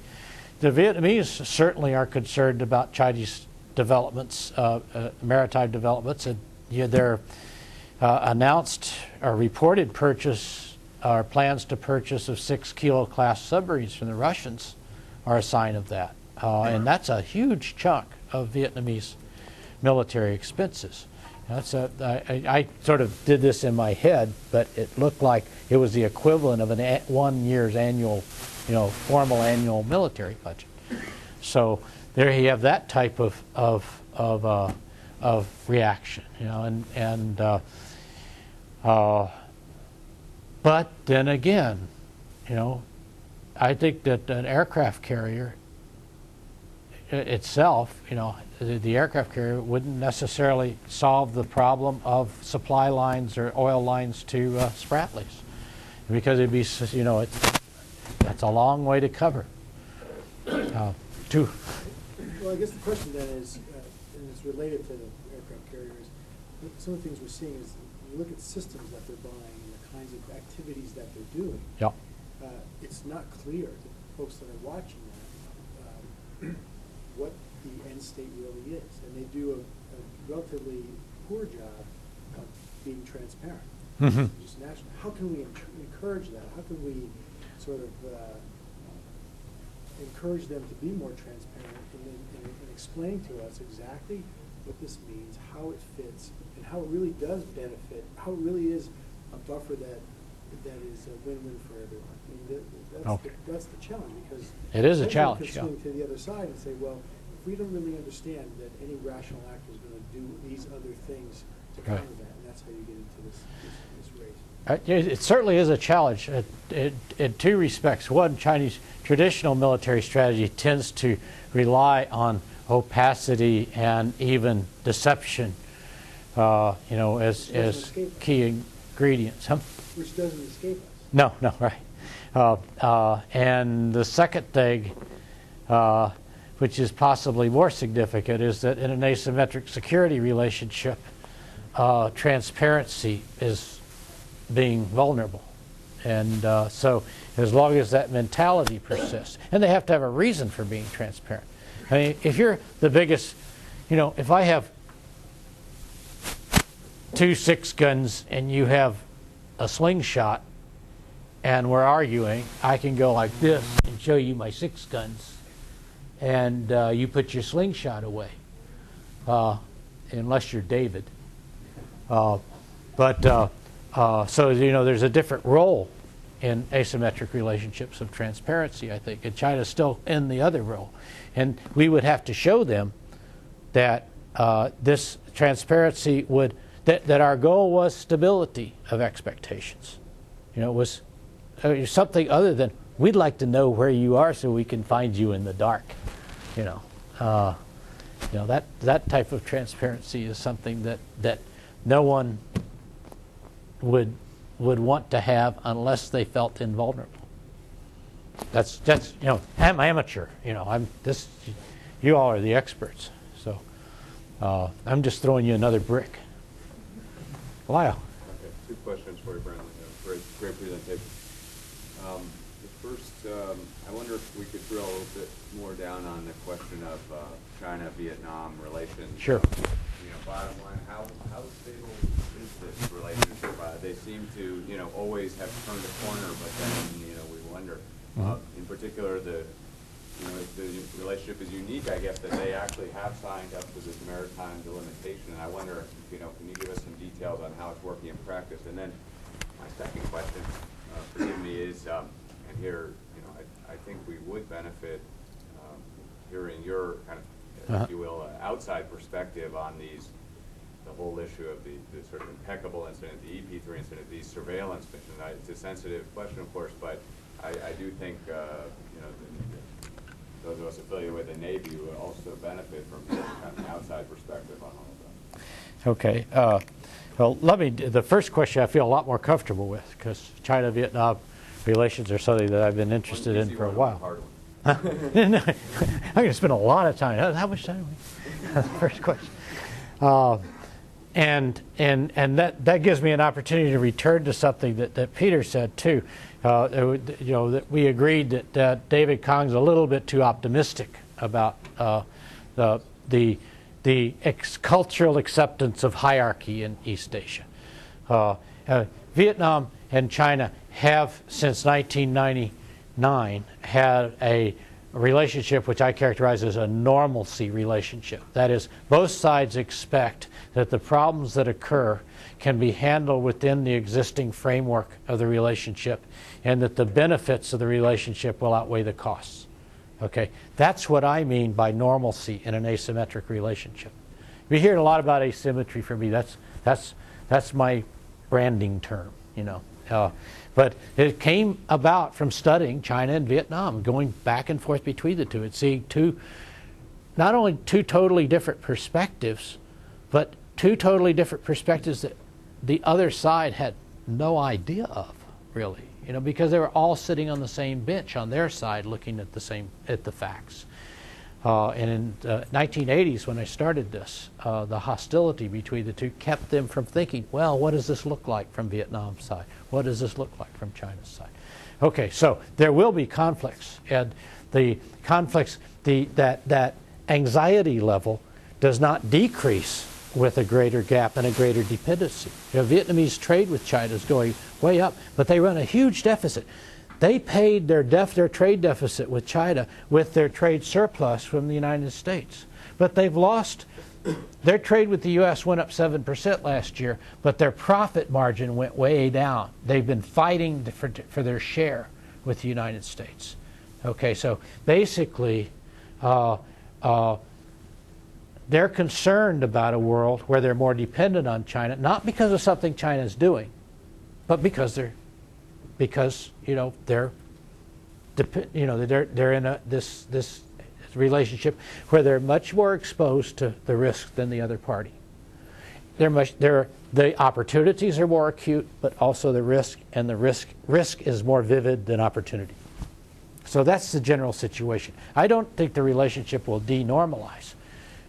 the Vietnamese certainly are concerned about Chinese developments, maritime developments, and their announced or reported purchase or plans to purchase of 6-kilo class submarines from the Russians are a sign of that. And that's a huge chunk of Vietnamese military expenses. I sort of did this in my head, but it looked like it was the equivalent of 1 year's annual, formal annual military budget. So there you have that type of reaction, but then again, I think that an aircraft carrier itself, the aircraft carrier wouldn't necessarily solve the problem of supply lines or oil lines to Spratlys, because it'd be, that's a long way to cover. Well, I guess the question then is, and it's related to the aircraft carriers, some of the things we're seeing is you look at systems that they're buying and the kinds of activities that they're doing. Yep. It's not clear to folks that are watching that what the end state really is, and they do a relatively poor job of being transparent. Mm-hmm. Just national. How can we encourage that? How can we sort of encourage them to be more transparent and explain to us exactly what this means, how it fits, and how it really does benefit, how it really is a buffer that is a win-win for everyone. I mean, that's the challenge, because it is a then challenge. you can swing to the other side and say, well, if we don't really understand that any rational actor is going to do these other things to counter that, and that's how you get into this race. It certainly is a challenge in two respects. One, Chinese traditional military strategy tends to rely on opacity and even deception, as key ingredients. Huh? Which doesn't escape us. No, right. And the second thing, which is possibly more significant, is that in an asymmetric security relationship, transparency is being vulnerable. And so as long as that mentality persists, and they have to have a reason for being transparent. I mean, if you're the biggest, if I have 2 6-guns and you have a slingshot and we're arguing, I can go like this and show you my 6 guns, and you put your slingshot away, unless you're David. So there's a different role in asymmetric relationships of transparency, I think, and China's still in the other role. And we would have to show them that this transparency that our goal was stability of expectations. It was something other than, we'd like to know where you are so we can find you in the dark. That type of transparency is something that no one would want to have unless they felt invulnerable. That's I'm amateur. You all are the experts. So I'm just throwing you another brick. Lyle. Okay, 2 questions for you, Brantly. Great presentation. The first, I wonder if we could drill a little bit more down on the question of China-Vietnam relations. Sure. Bottom line, how stable is this relationship? They seem to, always have turned a corner, but then, we wonder, In particular, the relationship is unique, I guess, that they actually have signed up to this maritime delimitation, and I wonder, can you give us some details on how it's working in practice? And then my second question, forgive me, is, and here, I think we would benefit hearing your kind of, if you will, outside perspective on the whole issue of the sort of impeccable incident, the EP3 incident, the surveillance mission. It's a sensitive question, of course, but I do think, those of us affiliated with the Navy would also benefit from kind of an outside perspective on all of that. Okay. Well, the first question I feel a lot more comfortable with, because China-Vietnam relations are something that I've been interested in for a while. I'm going to spend a lot of time. How much time? First question. And that gives me an opportunity to return to something that Peter said too. That we agreed that David Kong's a little bit too optimistic about the cultural acceptance of hierarchy in East Asia. Vietnam and China have, since 1999, had a relationship which I characterize as a normalcy relationship. That is, both sides expect that the problems that occur can be handled within the existing framework of the relationship, and that the benefits of the relationship will outweigh the costs. Okay, that's what I mean by normalcy in an asymmetric relationship. We hear a lot about asymmetry from me. That's my branding term, But it came about from studying China and Vietnam, going back and forth between the two, and seeing not only two totally different perspectives, but two totally different perspectives that the other side had no idea of, really, because they were all sitting on the same bench on their side, looking at the facts. And in the 1980s, when I started this, the hostility between the two kept them from thinking, well, what does this look like from Vietnam's side? What does this look like from China's side? Okay, so there will be conflicts, and the conflicts, that anxiety level does not decrease with a greater gap and a greater dependency. Vietnamese trade with China is going way up, but they run a huge deficit. They paid their trade deficit with China with their trade surplus from the United States. But they've lost, their trade with the U.S. went up 7% last year, but their profit margin went way down. They've been fighting for their share with the United States. Okay, so basically, they're concerned about a world where they're more dependent on China, not because of something China's doing, but because they're in this relationship where they're much more exposed to the risk than the other party. The opportunities are more acute, but also the risk, and the risk is more vivid than opportunity. So that's the general situation. I don't think the relationship will denormalize.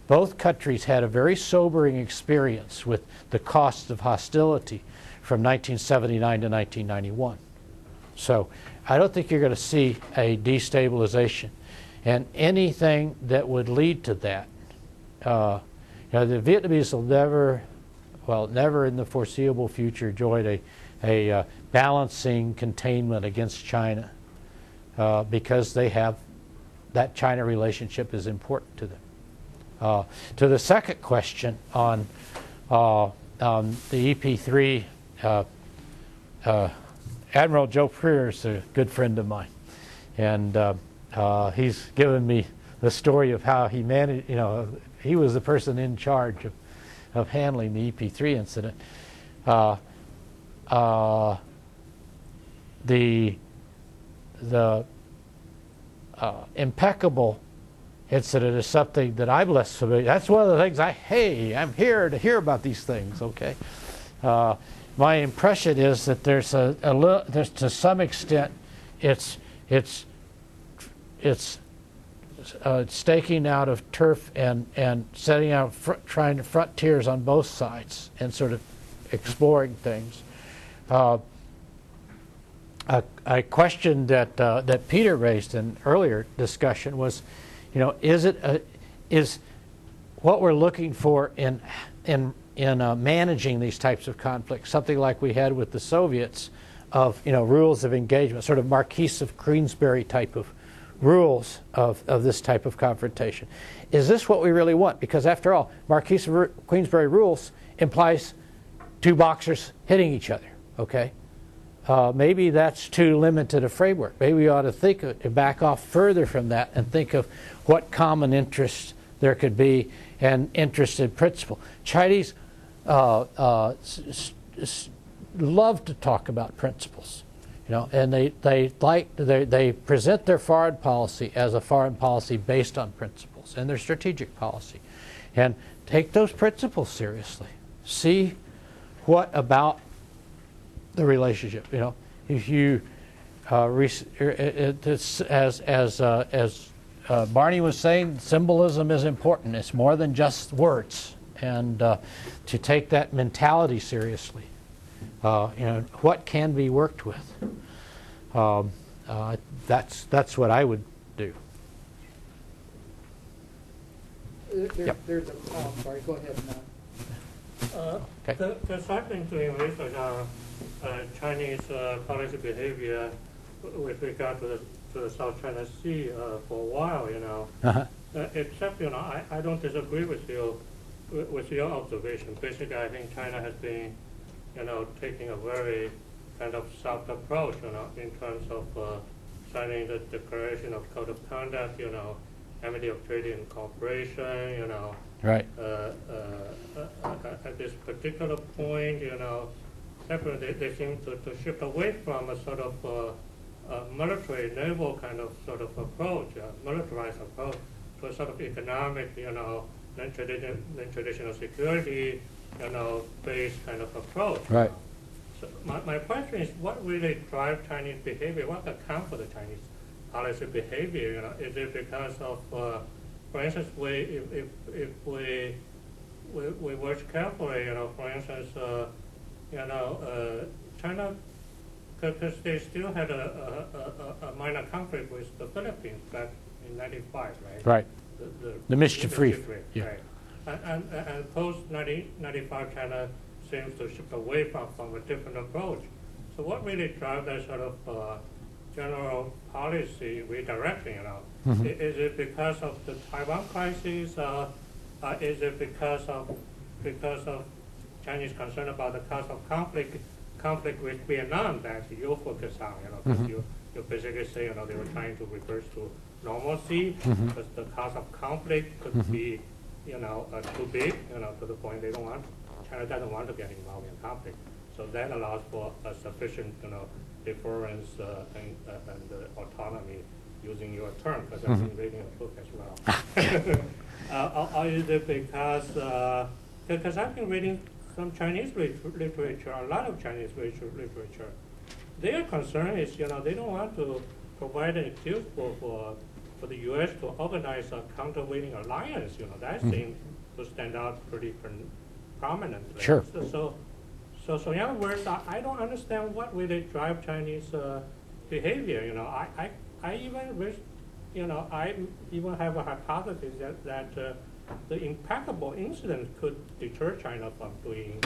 Both countries had a very sobering experience with the costs of hostility from 1979 to 1991. So I don't think you're going to see a destabilization. And anything that would lead to that, the Vietnamese will never in the foreseeable future join a balancing containment against China because they have that China relationship is important to them. To the second question on the EP3, Admiral Joe Freer is a good friend of mine, and he's given me the story of how he managed. He was the person in charge of handling the EP3 incident. The impeccable incident is something that I'm less familiar. That's one of the things I'm here to hear about these things. Okay, my impression is that there's there's to some extent it's staking out of turf and setting out trying to frontiers on both sides and sort of exploring things. A question that Peter raised in earlier discussion was, is what we're looking for in managing these types of conflicts something like we had with the Soviets of rules of engagement, sort of Marquise of Queensberry type of rules of this type of confrontation. Is this what we really want? Because after all, Marquise of Queensberry rules implies two boxers hitting each other, okay? Maybe that's too limited a framework. Maybe we ought to back off further from that and think of what common interests there could be and interest in principle. Chinese love to talk about principles, and they present their foreign policy as a foreign policy based on principles and their strategic policy, and take those principles seriously. See what about the relationship, if you as Barney was saying, symbolism is important. It's more than just words, and to take that mentality seriously. What can be worked with? That's what I would do. There's a, sorry, go ahead. Okay. The second doing research on Chinese policy behavior with regard to the South China Sea for a while, except, I don't disagree with your observation. Basically, I think China has been, taking a very kind of soft approach, in terms of signing the Declaration of Code of Conduct, Amity of Trade and Cooperation, Right. At this particular point, definitely they seem to shift away from a sort of military, naval kind of sort of approach, militarized approach, to a sort of economic, then traditional security, based kind of approach. Right. So my question is, what really drives Chinese behavior? What accounts for the Chinese policy behavior? Is it because of, for instance, if we watch carefully, for instance, China, because they still had a minor conflict with the Philippines back in '95, right? Right. The mischief reef. Yeah. Right. And post 1995, China seems to shift away from a different approach. So what really drives that sort of general policy redirecting? Is it because of the Taiwan crisis? Is it because of Chinese concern about the cost of conflict with Vietnam that you focus on? Because you basically say they were trying to revert to normalcy, because the cost of conflict could be too big, to the point China doesn't want to get involved in conflict. So that allows for a sufficient, deference and autonomy, using your term, because I've been reading a book as well. Or is it because I've been reading some Chinese literature, a lot of Chinese literature. Their concern is, they don't want to provide an excuse for the U.S. to organize a countervailing alliance. That seems to stand out pretty prominently. Sure. So in other words, I don't understand what really drive Chinese behavior. I even wish, I even have a hypothesis that the impeccable incident could deter China from doing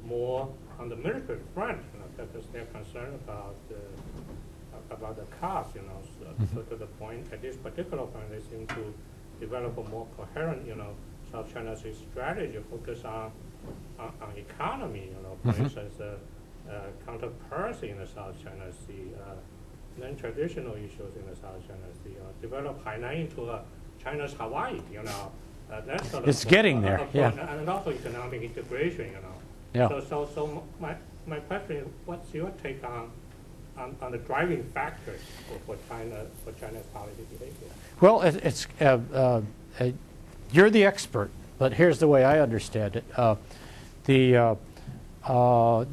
more on the military front, because they're concerned about the cost, so to the point, at this particular point, they seem to develop a more coherent, South China Sea strategy, focus on economy, for instance, counter-piracy in the South China Sea, then traditional issues in the South China Sea, develop Hainan into China's Hawaii, that's sort of it's getting there, yeah. And also economic integration, Yeah. So my question is, what's your take on the driving factors for China's policy behavior? Well, you're the expert, but here's the way I understand it.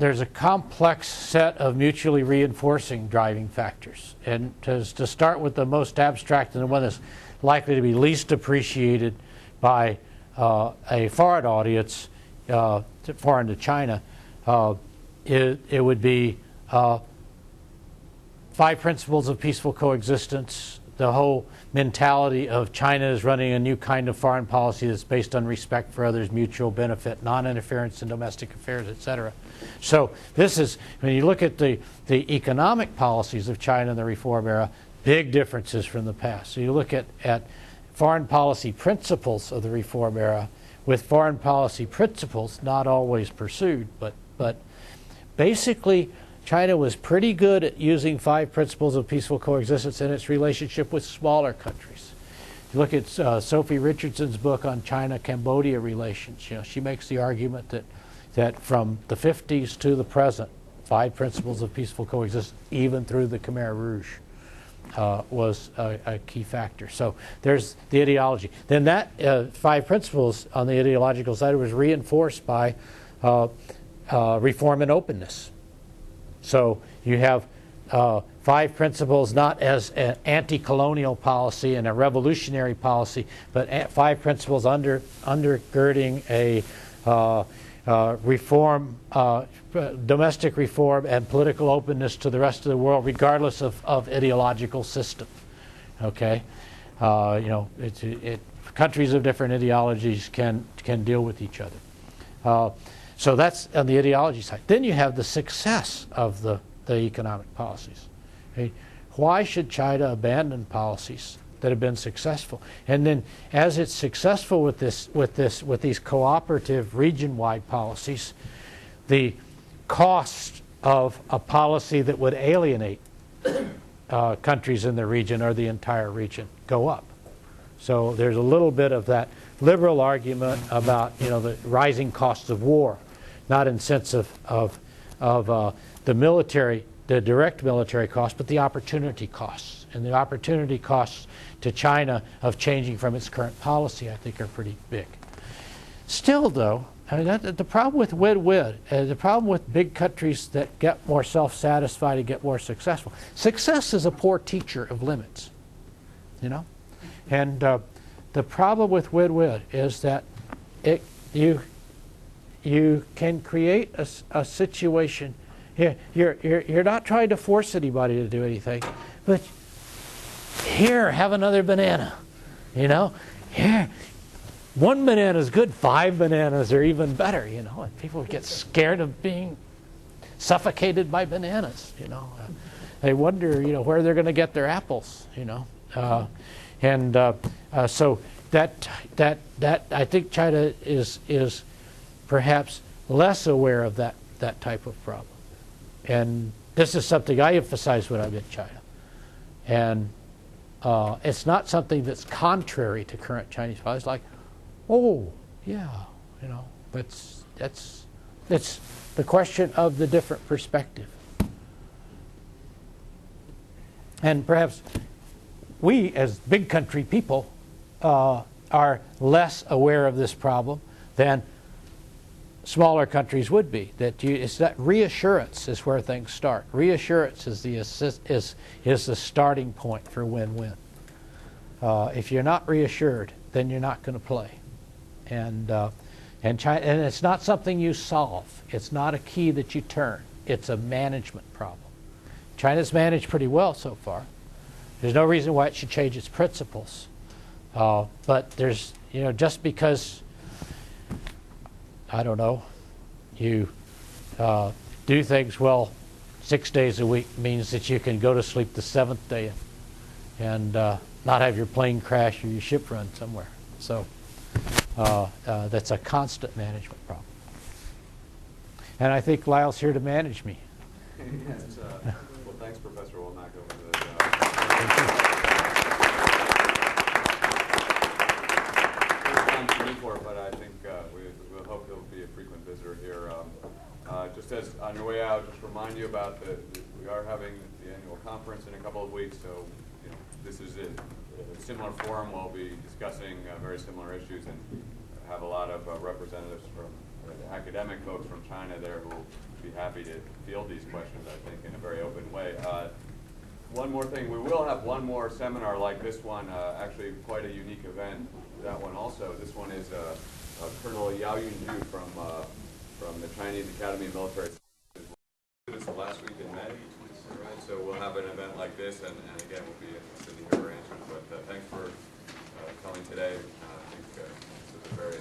There's a complex set of mutually reinforcing driving factors. And to start with the most abstract and the one that's likely to be least appreciated by a foreign audience, foreign to China, it would be 5 principles of peaceful coexistence, the whole mentality of China is running a new kind of foreign policy that's based on respect for others, mutual benefit, non-interference in domestic affairs, etc. So this is, when you look at the economic policies of China in the reform era, big differences from the past. So you look at foreign policy principles of the reform era with foreign policy principles not always pursued, but basically China was pretty good at using 5 principles of peaceful coexistence in its relationship with smaller countries. You look at Sophie Richardson's book on China-Cambodia relations. She makes the argument that from the 50s to the present, 5 principles of peaceful coexistence, even through the Khmer Rouge, was a key factor. So there's the ideology. Then that 5 principles on the ideological side was reinforced by reform and openness. So you have 5 principles not as an anti-colonial policy and a revolutionary policy, but 5 principles undergirding a reform, domestic reform and political openness to the rest of the world, regardless of ideological system. Okay, countries of different ideologies can deal with each other. So that's on the ideology side. Then you have the success of the economic policies. Okay? Why should China abandon policies that have been successful? And then, as it's successful with these cooperative region-wide policies, the cost of a policy that would alienate countries in the region or the entire region go up. So there's a little bit of that liberal argument about the rising costs of war, not in sense of the military, the direct military costs, but the opportunity costs. And the opportunity costs to China of changing from its current policy, I think, are pretty big. Still, though, I mean, the problem with win-win, the problem with big countries that get more self-satisfied and get more successful, success is a poor teacher of limits, And the problem with win-win is that you can create a situation. You're not trying to force anybody to do anything, but here, have another banana. Here, 1 banana is good. 5 bananas are even better. And people get scared of being suffocated by bananas. They wonder, where they're going to get their apples. So that I think China is perhaps less aware of that type of problem. And this is something I emphasize when I'm in China. And it's not something that's contrary to current Chinese policy. It's like, oh, yeah, that's the question of the different perspective. And perhaps we, as big country people, are less aware of this problem than smaller countries would be. It's that reassurance is where things start. Reassurance is the starting point for win-win. If you're not reassured, then you're not going to play. And China, and it's not something you solve. It's not a key that you turn. It's a management problem. China's managed pretty well so far. There's no reason why it should change its principles. But there's, just because, I don't know, you do things well 6 days a week means that you can go to sleep the 7th day and not have your plane crash or your ship run somewhere. So that's a constant management problem. And I think Lyle's here to manage me. Yes, well, thanks, Professor Womack, over the but I think we'll hope he'll be a frequent visitor here. Just as on your way out, just remind you about we are having the annual conference in a couple of weeks, so this is a similar forum. We'll be discussing very similar issues and have a lot of representatives from academic folks from China there who will be happy to field these questions, I think, in a very open way. One more thing, we will have one more seminar like this one, actually quite a unique event, that one also. This one is Colonel Yao Yunju from the Chinese Academy of Military Sciences. It's the last week in May, right? So we'll have an event like this, and again, we'll be sitting here answering But thanks for coming today. I think this is a very